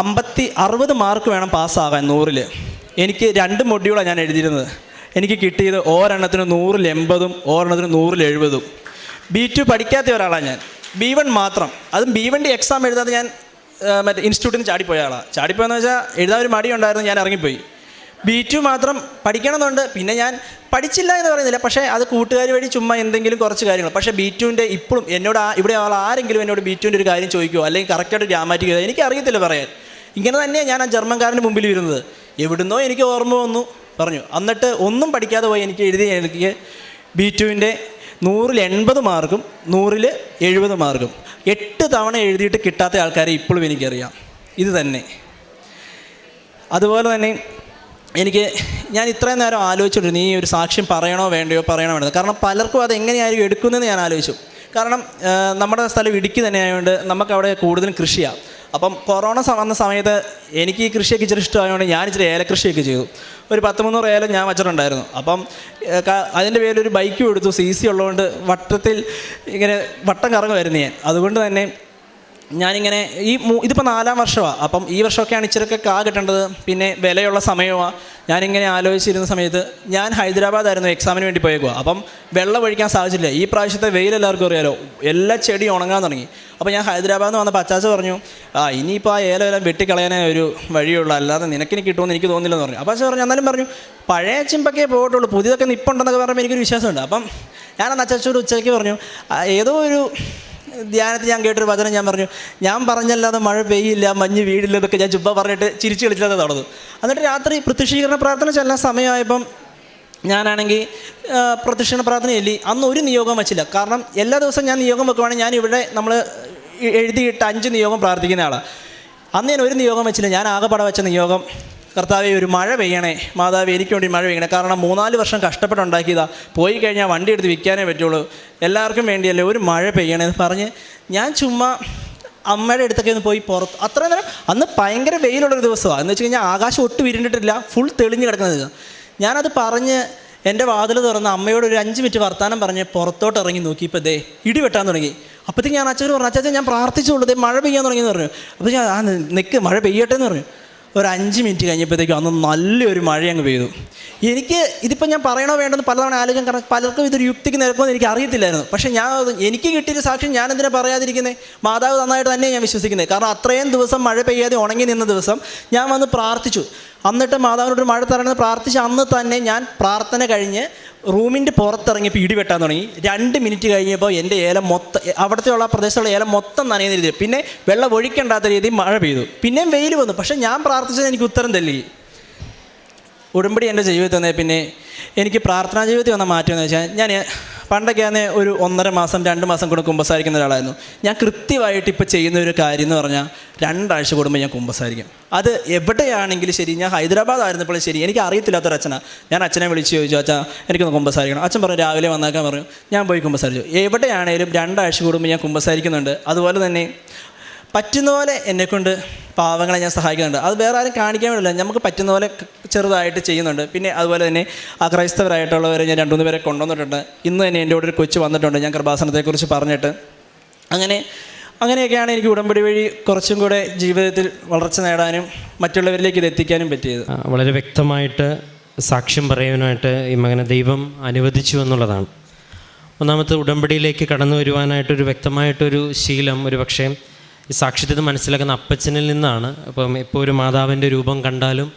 60 മാർക്ക് വേണം പാസ്സാകാൻ 100-ൽ. എനിക്ക് 2 മൊഡ്യൂളാണ് ഞാൻ എഴുതിയിരുന്നത്. എനിക്ക് കിട്ടിയത് ഒരെണ്ണത്തിന് 100-ൽ 80-ഉം ഒരെണ്ണത്തിന് 100-ൽ 70-ഉം. B2 പഠിക്കാത്ത ഒരാളാണ് ഞാൻ. B1 മാത്രം, അതും B1ൻ്റെ എക്സാം എഴുതാതെ ഞാൻ മറ്റേ ഇൻസ്റ്റിറ്റ്യൂട്ടിൽ നിന്ന് ചാടിപ്പോയ ആളാണ്. ചാടിപ്പോയെന്ന് വെച്ചാൽ എഴുതാൻ ഒരു മടിയുണ്ടായിരുന്നു, ഞാൻ ഇറങ്ങിപ്പോയി. B2 മാത്രം പഠിക്കണമെന്നുണ്ട്. പിന്നെ ഞാൻ പഠിച്ചില്ല എന്ന് പറയുന്നില്ല, പക്ഷേ അത് കൂട്ടുകാർ വഴി ചുമ്മാ എന്തെങ്കിലും കുറച്ച് കാര്യങ്ങൾ. പക്ഷേ B2ൻ്റെ ഇപ്പോഴും എന്നോട് ഇവിടെ ആരെങ്കിലും എന്നോട് B2ൻ്റെ ഒരു കാര്യം ചോദിക്കുമോ, അല്ലെങ്കിൽ കറക്റ്റായിട്ട് ഗ്രാമാറ്റിക് ചെയ്താൽ എനിക്കറിയത്തില്ല പറയാൻ. ഇങ്ങനെ തന്നെയാണ് ഞാൻ ആ ജർമ്മൻകാരൻ്റെ മുമ്പിൽ വരുന്നത്. എവിടുന്നോ എനിക്ക് ഓർമ്മ വന്നു പറഞ്ഞു. എന്നിട്ട് ഒന്നും പഠിക്കാതെ പോയി എനിക്ക് എനിക്ക് B2ൻ്റെ 100-ൽ 80 മാർക്കും 100-ൽ 70 മാർക്കും 8 തവണ എഴുതിയിട്ട് കിട്ടാത്ത ആൾക്കാരെ ഇപ്പോഴും എനിക്കറിയാം. ഇത് തന്നെ. അതുപോലെ തന്നെ ഞാൻ ഇത്രയും നേരം ആലോചിച്ചിട്ടുണ്ട്, നീ ഒരു സാക്ഷ്യം പറയണോ വേണ്ടയോ വേണ്ടത്. കാരണം പലർക്കും അത് എങ്ങനെയായിരിക്കും എടുക്കുന്നതെന്ന് ഞാൻ ആലോചിച്ചു. കാരണം നമ്മുടെ സ്ഥലം ഇടുക്കി തന്നെ ആയതുകൊണ്ട് നമുക്കവിടെ കൂടുതലും കൃഷിയാണ്. അപ്പം കൊറോണ വന്ന സമയത്ത് എനിക്ക് ഈ കൃഷിയൊക്കെ ഇച്ചിരി ഇഷ്ടമായതുകൊണ്ട് ഞാൻ ഇച്ചിരി ഏലക്കൃഷിയൊക്കെ ചെയ്തു. ഒരു 10-300 ഏലം ഞാൻ വച്ചിട്ടുണ്ടായിരുന്നു. അപ്പം അതിൻ്റെ പേരിലൊരു ബൈക്കും എടുത്തു. CC ഉള്ളതുകൊണ്ട് വട്ടത്തിൽ ഇങ്ങനെ വട്ടം കറങ്ങുമായിരുന്നു ഞാൻ. അതുകൊണ്ട് തന്നെ ഞാനിങ്ങനെ ഇതിപ്പോൾ 4-ാം വർഷമാണ്. അപ്പം ഈ വർഷമൊക്കെയാണ് ഇച്ചിരിയൊക്കെ കിട്ടേണ്ടത്, പിന്നെ വിലയുള്ള സമയമാണ്. ഞാനിങ്ങനെ ആലോചിച്ചിരുന്ന സമയത്ത് ഞാൻ ഹൈദരാബാദായിരുന്നു എക്സാമിന് വേണ്ടി പോയേക്കുക. അപ്പം വെള്ളം ഒഴിക്കാൻ സാധിച്ചില്ല. ഈ പ്രാവശ്യത്തെ വെയിൽ എല്ലാവർക്കും അറിയാലോ, എല്ലാ ചെടിയും ഉണങ്ങാൻ തുടങ്ങി. അപ്പോൾ ഞാൻ ഹൈദരാബാദിൽ നിന്ന് വന്നപ്പോൾ അച്ചാച്ച പറഞ്ഞു, ഇനിയിപ്പോൾ ആ ഏലമെല്ലാം വെട്ടിക്കളയാനേ ഒരു വഴിയുള്ളൂ, അല്ലാതെ നിനക്കിനി കിട്ടുമെന്ന് എനിക്ക് തോന്നില്ലെന്ന് പറഞ്ഞു. അപ്പോൾ അച്ഛൻ പറഞ്ഞു, എന്നാലും പറഞ്ഞു പഴയ ചിമ്പൊക്കെ പോയിട്ടുള്ളൂ, പുതിയതൊക്കെ നിപ്പുണ്ടെന്നൊക്കെ പറയുമ്പോൾ എനിക്കൊരു വിശ്വാസമുണ്ട്. അപ്പം ഞാനന്ന് അച്ചാച്ചോട് ഉച്ചയ്ക്ക് പറഞ്ഞു, ഏതോ ഒരു ധ്യാനത്തിൽ ഞാൻ കേട്ടൊരു വചനം ഞാൻ പറഞ്ഞു, ഞാൻ പറഞ്ഞല്ലാതെ മഴ പെയ്യില്ല, മഞ്ഞ് വീടില്ല എന്നൊക്കെ ഞാൻ ചുമ്മാ പറഞ്ഞിട്ട് ചിരിച്ച് കളിച്ചാൽ നടന്നു. എന്നിട്ട് രാത്രി പ്രത്യക്ഷീകരണ പ്രാർത്ഥന ചെല്ലാൻ സമയമായപ്പം ഞാനാണെങ്കിൽ പ്രത്യക്ഷീകരണ പ്രാർത്ഥന ചൊല്ലി. അന്ന് ഒരു നിയോഗം വച്ചില്ല. കാരണം എല്ലാ ദിവസവും ഞാൻ നിയോഗം വെക്കുവാണെങ്കിൽ ഞാൻ ഇവിടെ നമ്മൾ എഴുതിയിട്ട് 5 നിയോഗം പ്രാർത്ഥിക്കുന്ന ആളാണ്. അന്ന് ഞാൻ ഒരു നിയോഗം വെച്ചില്ല. ഞാൻ ആകെപ്പാടെ വെച്ച നിയോഗം, കർത്താവേ ഒരു മഴ പെയ്യണേ, മാതാവേ എനിക്ക് വേണ്ടി മഴ പെയ്യണേ. കാരണം 3-4 വർഷം കഷ്ടപ്പെട്ടുണ്ടാക്കിയതാണ്, പോയി കഴിഞ്ഞാൽ വണ്ടി എടുത്ത് വിൽക്കാനേ പറ്റുള്ളൂ, എല്ലാവർക്കും വേണ്ടിയല്ലേ, ഒരു മഴ പെയ്യണേ എന്ന് പറഞ്ഞ് ഞാൻ ചുമ്മാ അമ്മയുടെ അടുത്തൊക്കെ ഒന്ന് പോയി പുറത്ത്. അത്രയും നേരം അന്ന് ഭയങ്കര വെയിലുള്ളൊരു ദിവസമാണ്. എന്ന് വെച്ച് കഴിഞ്ഞാൽ ആകാശം ഒട്ടും ഇരുണ്ടിട്ടില്ല, ഫുൾ തെളിഞ്ഞ് കിടക്കുന്നത്. ഞാനത് പറഞ്ഞ് എൻ്റെ വാതിൽ തുറന്ന് അമ്മയോട് ഒരു 5 മിനിറ്റ് വർത്താനം പറഞ്ഞ് പുറത്തോട്ട് ഇറങ്ങി നോക്കിയപ്പോൾ ദേ ഇടി വെട്ടാൻ തുടങ്ങി. അപ്പോഴത്തേക്ക് ഞാൻ അച്ഛനോട് പറഞ്ഞു, അച്ഛൻ ഞാൻ പ്രാർത്ഥിച്ചുള്ളൂ, ദേ മഴ പെയ്യാൻ തുടങ്ങിയെന്ന് പറഞ്ഞു. അപ്പോൾ ഞാൻ നിൽക്ക് മഴ പെയ്യട്ടെ എന്ന് പറഞ്ഞു. ഒരു 5 മിനിറ്റ് കഴിഞ്ഞപ്പോഴത്തേക്കും അന്ന് നല്ലൊരു മഴ അങ്ങ് പെയ്തു. എനിക്ക് ഇതിപ്പോൾ ഞാൻ പറയണോ വേണ്ടെന്ന് പലതവണ ആലോചിക്കാൻ, കാരണം പലർക്കും ഇതൊരു യുക്തിക്ക് നിരക്കുമെന്ന് എനിക്ക് അറിയത്തില്ലായിരുന്നു. പക്ഷേ എനിക്ക് കിട്ടിയൊരു സാക്ഷ്യം ഞാൻ എന്തിനാ പറയാതിരിക്കുന്നത്? മാതാവ് നന്നായിട്ട് തന്നെ ഞാൻ വിശ്വസിക്കുന്നത്. കാരണം അത്രയും ദിവസം മഴ പെയ്യാതെ ഉണങ്ങി നിന്ന ദിവസം ഞാൻ വന്ന് പ്രാർത്ഥിച്ചു. എന്നിട്ട് മാതാവിനോട് മഴ തരണമെന്ന് പ്രാർത്ഥിച്ച് അന്ന് തന്നെ ഞാൻ പ്രാർത്ഥന കഴിഞ്ഞ് റൂമിൻ്റെ പുറത്തിറങ്ങിയപ്പോൾ ഇടി വെട്ടാൻ തുടങ്ങി. 2 മിനിറ്റ് കഴിഞ്ഞപ്പോൾ എൻ്റെ ഏലം മൊത്തം, അവിടുത്തെയുള്ള പ്രദേശത്തുള്ള ഏലം മൊത്തം നനയുന്ന രീതിയിൽ, പിന്നെ വെള്ളം ഒഴിക്കേണ്ടാത്ത രീതിയിൽ മഴ പെയ്തു. പിന്നെയും വെയിൽ വന്നു. പക്ഷേ ഞാൻ പ്രാർത്ഥിച്ചത് എനിക്ക് ഉത്തരം തല്ലി. ഉടമ്പടി എൻ്റെ ജീവിതത്തിൽ വന്നേ പിന്നെ എനിക്ക് പ്രാർത്ഥനാ ജീവിതത്തിൽ വന്ന മാറ്റം എന്ന് വെച്ചാൽ, ഞാൻ പണ്ടൊക്കെ ആണെങ്കിൽ ഒരു 1.5 മാസം 2 മാസം കൂടെ കുമ്പസാരിക്കുന്ന ഒരാളായിരുന്നു. ഞാൻ കൃത്യമായിട്ട് ഇപ്പോൾ ചെയ്യുന്ന ഒരു കാര്യം എന്ന് പറഞ്ഞാൽ 2 ആഴ്ച കൂടുമ്പോൾ ഞാൻ കുമ്പസാരിക്കും. അത് എവിടെയാണെങ്കിലും ശരി. ഞാൻ ഹൈദരാബാദ് ആയിരുന്നപ്പോഴും ശരി, എനിക്ക് അറിയത്തില്ലാത്തൊരച്ഛനാണ്. ഞാൻ അച്ഛനെ വിളിച്ച് ചോദിച്ചു, അച്ഛാ എനിക്കൊന്ന് കുമ്പസാരിക്കണം. അച്ഛൻ പറഞ്ഞു രാവിലെ വന്നേക്കാൻ പറഞ്ഞു. ഞാൻ പോയി കുമ്പസാരിച്ചു. എവിടെയാണേലും 2 ആഴ്ച കൂടുമ്പോൾ ഞാൻ കുമ്പസാരിക്കുന്നുണ്ട്. അതുപോലെ തന്നെ പറ്റുന്ന പോലെ എന്നെക്കൊണ്ട് പാവങ്ങളെ ഞാൻ സഹായിക്കുന്നുണ്ട്. അത് വേറെ ആരും കാണിക്കാൻ വേണ്ടില്ല, നമുക്ക് പറ്റുന്ന പോലെ ചെറുതായിട്ട് ചെയ്യുന്നുണ്ട്. പിന്നെ അതുപോലെ തന്നെ ക്രൈസ്തവരായിട്ടുള്ളവരെ ഞാൻ 2-3 പേരെ കൊണ്ടുവന്നിട്ടുണ്ട്. ഇന്ന് തന്നെ എൻ്റെ കൂടെ ഒരു കൊച്ചു വന്നിട്ടുണ്ട്, ഞാൻ കൃപാസനത്തെക്കുറിച്ച് പറഞ്ഞിട്ട്. അങ്ങനെയൊക്കെയാണ് എനിക്ക് ഉടമ്പടി വഴി കുറച്ചും കൂടെ ജീവിതത്തിൽ വളർച്ച നേടാനും മറ്റുള്ളവരിലേക്ക് ഇത് എത്തിക്കാനും പറ്റിയത്. വളരെ വ്യക്തമായിട്ട് സാക്ഷ്യം പറയാനായിട്ട് ഈ മകനെ ദൈവം അനുവദിച്ചു എന്നുള്ളതാണ്. ഒന്നാമത്തെ ഉടമ്പടിയിലേക്ക് കടന്നു വരുവാനായിട്ടൊരു വ്യക്തമായിട്ടൊരു ശീലം ഒരു പക്ഷേ ഈ സാക്ഷ്യത്തിൽ മനസ്സിലാക്കുന്ന അപ്പച്ചനിൽ നിന്നാണ്. അപ്പം ഇപ്പോൾ ഒരു മാതാവിൻ്റെ രൂപം കണ്ടാലും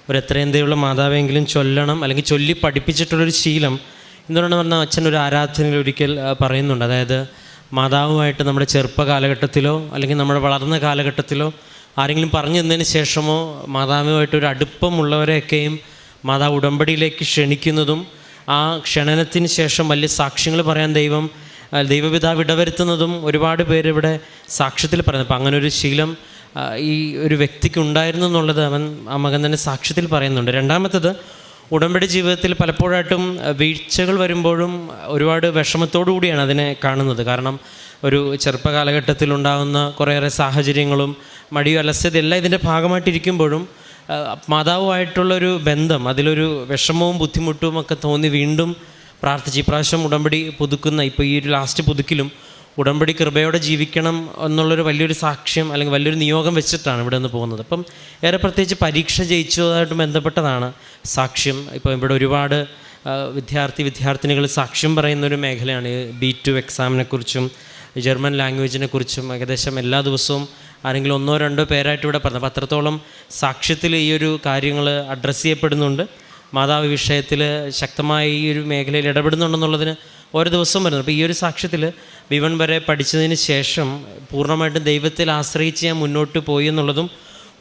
ഒരു എത്രയെന്തയുള്ള മാതാവെങ്കിലും ചൊല്ലണം, അല്ലെങ്കിൽ ചൊല്ലി പഠിപ്പിച്ചിട്ടുള്ളൊരു ശീലം എന്തുകൊണ്ടാണ് പറഞ്ഞാൽ അച്ഛൻ ഒരു ആരാധനയിൽ ഒരിക്കൽ പറയുന്നുണ്ട്. അതായത് മാതാവുമായിട്ട് നമ്മുടെ ചെറുപ്പ കാലഘട്ടത്തിലോ അല്ലെങ്കിൽ നമ്മുടെ വളർന്ന കാലഘട്ടത്തിലോ ആരെങ്കിലും പറഞ്ഞു തന്നതിന് ശേഷമോ മാതാവുമായിട്ടൊരു അടുപ്പമുള്ളവരെയൊക്കെയും മാതാവ് ഉടമ്പടിയിലേക്ക് ക്ഷണിക്കുന്നതും ആ ക്ഷണനത്തിന് ശേഷം വലിയ സാക്ഷ്യങ്ങൾ പറയാൻ ദൈവപിതാവ് ഇടവരുത്തുന്നതും ഒരുപാട് പേര് ഇവിടെ സാക്ഷ്യത്തിൽ പറയുന്നത്. അപ്പം അങ്ങനൊരു ശീലം ഈ ഒരു വ്യക്തിക്ക് ഉണ്ടായിരുന്നു എന്നുള്ളത് ആ മകൻ തന്നെ സാക്ഷ്യത്തിൽ പറയുന്നുണ്ട്. രണ്ടാമത്തത്, ഉടമ്പടി ജീവിതത്തിൽ പലപ്പോഴായിട്ടും വീഴ്ചകൾ വരുമ്പോഴും ഒരുപാട് വിഷമത്തോടു കൂടിയാണ് അതിനെ കാണുന്നത്. കാരണം ഒരു ചെറുപ്പകാലഘട്ടത്തിലുണ്ടാകുന്ന കുറേയേറെ സാഹചര്യങ്ങളും മടിയും അലസ്യതയും എല്ലാം ഇതിൻ്റെ ഭാഗമായിട്ടിരിക്കുമ്പോഴും മാതാവുമായിട്ടുള്ളൊരു ബന്ധം, അതിലൊരു വിഷമവും ബുദ്ധിമുട്ടും ഒക്കെ തോന്നി വീണ്ടും പ്രാർത്ഥിച്ച് ഇപ്രാവശ്യം ഉടമ്പടി പുതുക്കുന്ന, ഇപ്പോൾ ഈ ഒരു ലാസ്റ്റ് പുതുക്കിലും ഉടമ്പടി കൃപയോടെ ജീവിക്കണം എന്നുള്ളൊരു വലിയൊരു സാക്ഷ്യം അല്ലെങ്കിൽ വലിയൊരു നിയോഗം വെച്ചിട്ടാണ് ഇവിടെ നിന്ന് പോകുന്നത്. അപ്പം ഏറെ പ്രത്യേകിച്ച് പരീക്ഷ ജയിച്ചതായിട്ട് ബന്ധപ്പെട്ടതാണ് സാക്ഷ്യം. ഇപ്പോൾ ഇവിടെ ഒരുപാട് വിദ്യാർത്ഥിനികൾ സാക്ഷ്യം പറയുന്നൊരു മേഖലയാണ്. B2 എക്സാമിനെക്കുറിച്ചും ജർമ്മൻ ലാംഗ്വേജിനെക്കുറിച്ചും ഏകദേശം എല്ലാ ദിവസവും ആരെങ്കിലും 1-2 പേരായിട്ട് ഇവിടെ പറഞ്ഞു. അപ്പോൾ അത്രത്തോളം സാക്ഷ്യത്തിൽ ഈ ഒരു കാര്യങ്ങൾ അഡ്രസ്സ് ചെയ്യപ്പെടുന്നുണ്ട്. മാതാവ് വിഷയത്തിൽ ശക്തമായി ഈ ഒരു മേഖലയിൽ ഇടപെടുന്നുണ്ടെന്നുള്ളതിന് ഓരോ ദിവസവും വരുന്നു. അപ്പോൾ ഈ ഒരു സാക്ഷ്യത്തിൽ B1 വരെ പഠിച്ചതിന് ശേഷം പൂർണ്ണമായിട്ടും ദൈവത്തിൽ ആശ്രയിച്ച് ഞാൻ മുന്നോട്ട് പോയി എന്നുള്ളതും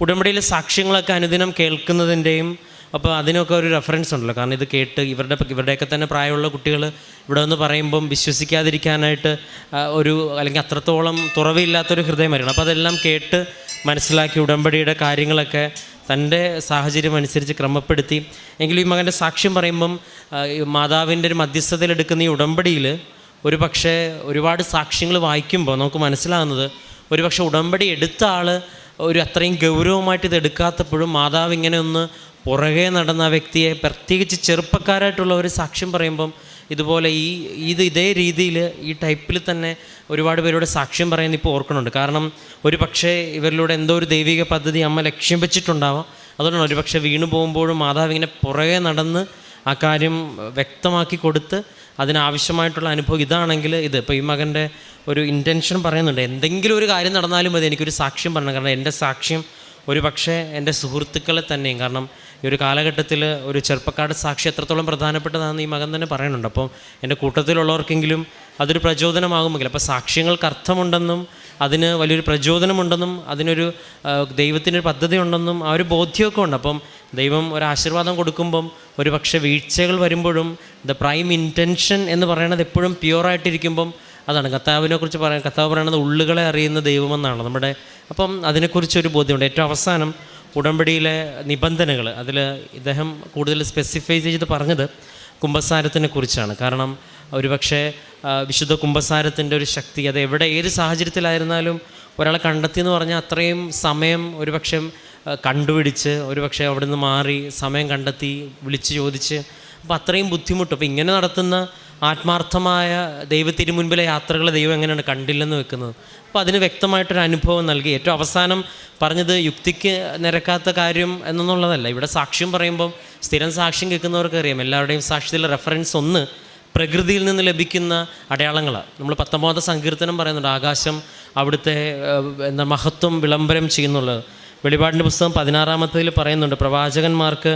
ഉടമ്പടിയിലെ സാക്ഷ്യങ്ങളൊക്കെ അനുദിനം കേൾക്കുന്നതിൻ്റെയും അപ്പോൾ അതിനൊക്കെ ഒരു റെഫറൻസ് ഉണ്ടല്ലോ. കാരണം ഇത് കേട്ട് ഇവരുടെയൊക്കെ തന്നെ പ്രായമുള്ള കുട്ടികൾ ഇവിടെ വന്ന് പറയുമ്പം വിശ്വസിക്കാതിരിക്കാനായിട്ട് അല്ലെങ്കിൽ അത്രത്തോളം തുറവില്ലാത്തൊരു ഹൃദയമായിരിക്കണം. അപ്പോൾ അതെല്ലാം കേട്ട് മനസ്സിലാക്കി ഉടമ്പടിയുടെ കാര്യങ്ങളൊക്കെ തൻ്റെ സാഹചര്യം അനുസരിച്ച് ക്രമപ്പെടുത്തി. എങ്കിലും ഈ മകൻ്റെ സാക്ഷ്യം പറയുമ്പം മാതാവിൻ്റെ ഒരു മധ്യസ്ഥതയിലെടുക്കുന്ന ഈ ഉടമ്പടിയിൽ ഒരു പക്ഷേ ഒരുപാട് സാക്ഷ്യങ്ങൾ വായിക്കുമ്പോൾ നമുക്ക് മനസ്സിലാകുന്നത് ഒരു പക്ഷേ ഉടമ്പടി എടുത്ത ആൾ ഒരു അത്രയും ഗൗരവമായിട്ട് ഇത് എടുക്കാത്തപ്പോഴും മാതാവ് ഇങ്ങനെ ഒന്ന് പുറകെ നടന്ന ആ വ്യക്തിയെ, പ്രത്യേകിച്ച് ചെറുപ്പക്കാരായിട്ടുള്ള ഒരു സാക്ഷ്യം പറയുമ്പം ഇതുപോലെ ഇതേ രീതിയിൽ ഈ ടൈപ്പിൽ തന്നെ ഒരുപാട് പേരുടെ സാക്ഷ്യം പറയുന്നത് ഇപ്പോൾ ഓർക്കണുണ്ട്. കാരണം ഒരു പക്ഷേ ഇവരിലൂടെ എന്തോ ഒരു ദൈവിക പദ്ധതി അമ്മ ലക്ഷ്യം വെച്ചിട്ടുണ്ടാവാം. അതുകൊണ്ടാണ് ഒരു പക്ഷേ വീണു പോകുമ്പോഴും മാതാവ് ഇങ്ങനെ പുറകെ നടന്ന് ആ കാര്യം വ്യക്തമാക്കി കൊടുത്ത് അതിനാവശ്യമായിട്ടുള്ള അനുഭവം ഇതാണെങ്കിൽ ഇത്. ഇപ്പോൾ ഈ മകൻ്റെ ഒരു ഇൻറ്റൻഷൻ പറയുന്നുണ്ട്, എന്തെങ്കിലും ഒരു കാര്യം നടന്നാലും മതി എനിക്കൊരു സാക്ഷ്യം പറയണം. കാരണം എൻ്റെ സാക്ഷ്യം ഒരു പക്ഷേ എൻ്റെ സുഹൃത്തുക്കളെ തന്നെയും, കാരണം ഈ ഒരു കാലഘട്ടത്തിൽ ഒരു ചെറുപ്പക്കാരുടെ സാക്ഷി എത്രത്തോളം പ്രധാനപ്പെട്ടതാണെന്ന് ഈ മകൻ തന്നെ പറയുന്നുണ്ട്. അപ്പോൾ എൻ്റെ കൂട്ടത്തിലുള്ളവർക്കെങ്കിലും അതൊരു പ്രചോദനമാകുമെങ്കിൽ, അപ്പോൾ സാക്ഷ്യങ്ങൾക്ക് അർത്ഥമുണ്ടെന്നും അതിന് വലിയൊരു പ്രചോദനമുണ്ടെന്നും അതിനൊരു ദൈവത്തിൻ്റെ പദ്ധതി ഉണ്ടെന്നും ആ ഒരു ബോധ്യമൊക്കെ ഉണ്ട്. അപ്പം ദൈവം ഒരാശീർവാദം കൊടുക്കുമ്പം ഒരു പക്ഷേ വീഴ്ചകൾ വരുമ്പോഴും ദ പ്രൈം ഇൻറ്റൻഷൻ എന്ന് പറയുന്നത് എപ്പോഴും പ്യുവറായിട്ടിരിക്കുമ്പം അതാണ് കർത്താവിനെക്കുറിച്ച് പറയാൻ, കർത്താവ് പറയുന്നത് ഉള്ളുകളെ അറിയുന്ന ദൈവമെന്നാണ് നമ്മുടെ. അപ്പം അതിനെക്കുറിച്ചൊരു ബോധ്യമുണ്ട്. ഏറ്റവും അവസാനം ഉടമ്പടിയിലെ നിബന്ധനകൾ, അതിൽ ഇദ്ദേഹം കൂടുതൽ സ്പെസിഫൈ ചെയ്ത് പറഞ്ഞത് കുമ്പസാരത്തിനെ കുറിച്ചാണ്. കാരണം ഒരുപക്ഷെ വിശുദ്ധ കുമ്പസാരത്തിൻ്റെ ഒരു ശക്തി, അത് എവിടെ ഏത് സാഹചര്യത്തിലായിരുന്നാലും ഒരാളെ കണ്ടെത്തി എന്ന് പറഞ്ഞാൽ അത്രയും സമയം ഒരുപക്ഷെ കണ്ടുപിടിച്ച്, ഒരുപക്ഷെ അവിടെ നിന്ന് മാറി സമയം കണ്ടെത്തി വിളിച്ച് ചോദിച്ച്, അപ്പോൾ അത്രയും ബുദ്ധിമുട്ട്. അപ്പോൾ ഇങ്ങനെ നടത്തുന്ന ആത്മാർത്ഥമായ ദൈവത്തിന് മുൻപിലെ യാത്രകൾ ദൈവം എങ്ങനെയാണ് കണ്ടില്ലെന്ന് വെക്കുന്നത്. അപ്പോൾ അതിന് വ്യക്തമായിട്ടൊരു അനുഭവം നൽകി. ഏറ്റവും അവസാനം പറഞ്ഞത് യുക്തിക്ക് നിരക്കാത്ത കാര്യം എന്നുള്ളതല്ല. ഇവിടെ സാക്ഷ്യം പറയുമ്പം സ്ഥിരം സാക്ഷ്യം കേൾക്കുന്നവർക്ക് അറിയാം, എല്ലാവരുടെയും സാക്ഷ്യത്തിലെ റെഫറൻസ് ഒന്ന് പ്രകൃതിയിൽ നിന്ന് ലഭിക്കുന്ന അടയാളങ്ങളാണ്. നമ്മൾ 19 സങ്കീർത്തനം പറയുന്നുണ്ട്, ആകാശം അവിടുത്തെ മഹത്വം വിളംബരം ചെയ്യുന്നുള്ളത്. വെളിപാടിൻ്റെ പുസ്തകം 16 പറയുന്നുണ്ട്, പ്രവാചകന്മാർക്ക്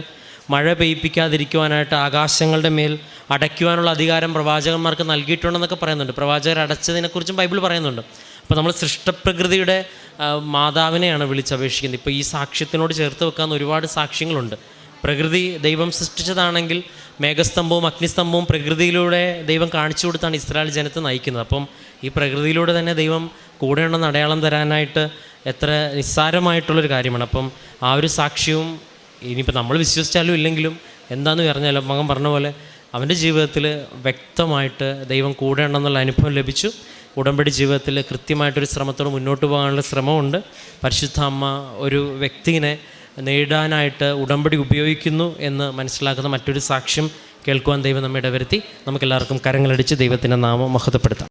മഴ പെയ്യിപ്പിക്കാതിരിക്കുവാനായിട്ട് ആകാശങ്ങളുടെ മേൽ അടയ്ക്കുവാനുള്ള അധികാരം പ്രവാചകന്മാർക്ക് നൽകിയിട്ടുണ്ടെന്നൊക്കെ പറയുന്നുണ്ട്. പ്രവാചകർ അടച്ചതിനെക്കുറിച്ചും ബൈബിൾ പറയുന്നുണ്ട്. അപ്പോൾ നമ്മൾ സൃഷ്ടപ്രകൃതിയുടെ മാതാവിനെയാണ് വിളിച്ചപേക്ഷിക്കുന്നത്. ഇപ്പോൾ ഈ സാക്ഷ്യത്തിനോട് ചേർത്ത് വെക്കാവുന്ന ഒരുപാട് സാക്ഷ്യങ്ങളുണ്ട്. പ്രകൃതി ദൈവം സൃഷ്ടിച്ചതാണെങ്കിൽ മേഘസ്തംഭവും അഗ്നിസ്തംഭവും പ്രകൃതിയിലൂടെ ദൈവം കാണിച്ചു കൊടുത്താണ് ഇസ്രായേൽ ജനത്തെ നയിക്കുന്നത്. അപ്പം ഈ പ്രകൃതിയിലൂടെ തന്നെ ദൈവം കൂടെയുണ്ടെന്ന് അടയാളം തരാനായിട്ട് എത്ര നിസ്സാരമായിട്ടുള്ളൊരു കാര്യമാണ്. അപ്പം ആ ഒരു സാക്ഷ്യവും ഇനിയിപ്പോൾ നമ്മൾ വിശ്വസിച്ചാലും ഇല്ലെങ്കിലും എന്താണെന്ന് പറഞ്ഞാലും മകൻ പറഞ്ഞ പോലെ അവൻ്റെ ജീവിതത്തിൽ വ്യക്തമായിട്ട് ദൈവം കൂടെ ഉണ്ടെന്നുള്ള അനുഭവം ലഭിച്ചു. ഉടമ്പടി ജീവിതത്തിൽ കൃത്യമായിട്ടൊരു ശ്രമത്തോട് മുന്നോട്ട് പോകാനുള്ള ശ്രമമുണ്ട്. പരിശുദ്ധ അമ്മ ഒരു വ്യക്തിയെ നേടാനായിട്ട് ഉടമ്പടി ഉപയോഗിക്കുന്നു എന്ന് മനസ്സിലാക്കുന്ന മറ്റൊരു സാക്ഷ്യം കേൾക്കുവാൻ ദൈവം നമ്മെ ഇടവരുത്തി. നമുക്കെല്ലാവർക്കും കരങ്ങളടിച്ച് ദൈവത്തിൻ്റെ നാമം മഹത്വപ്പെടുത്താം.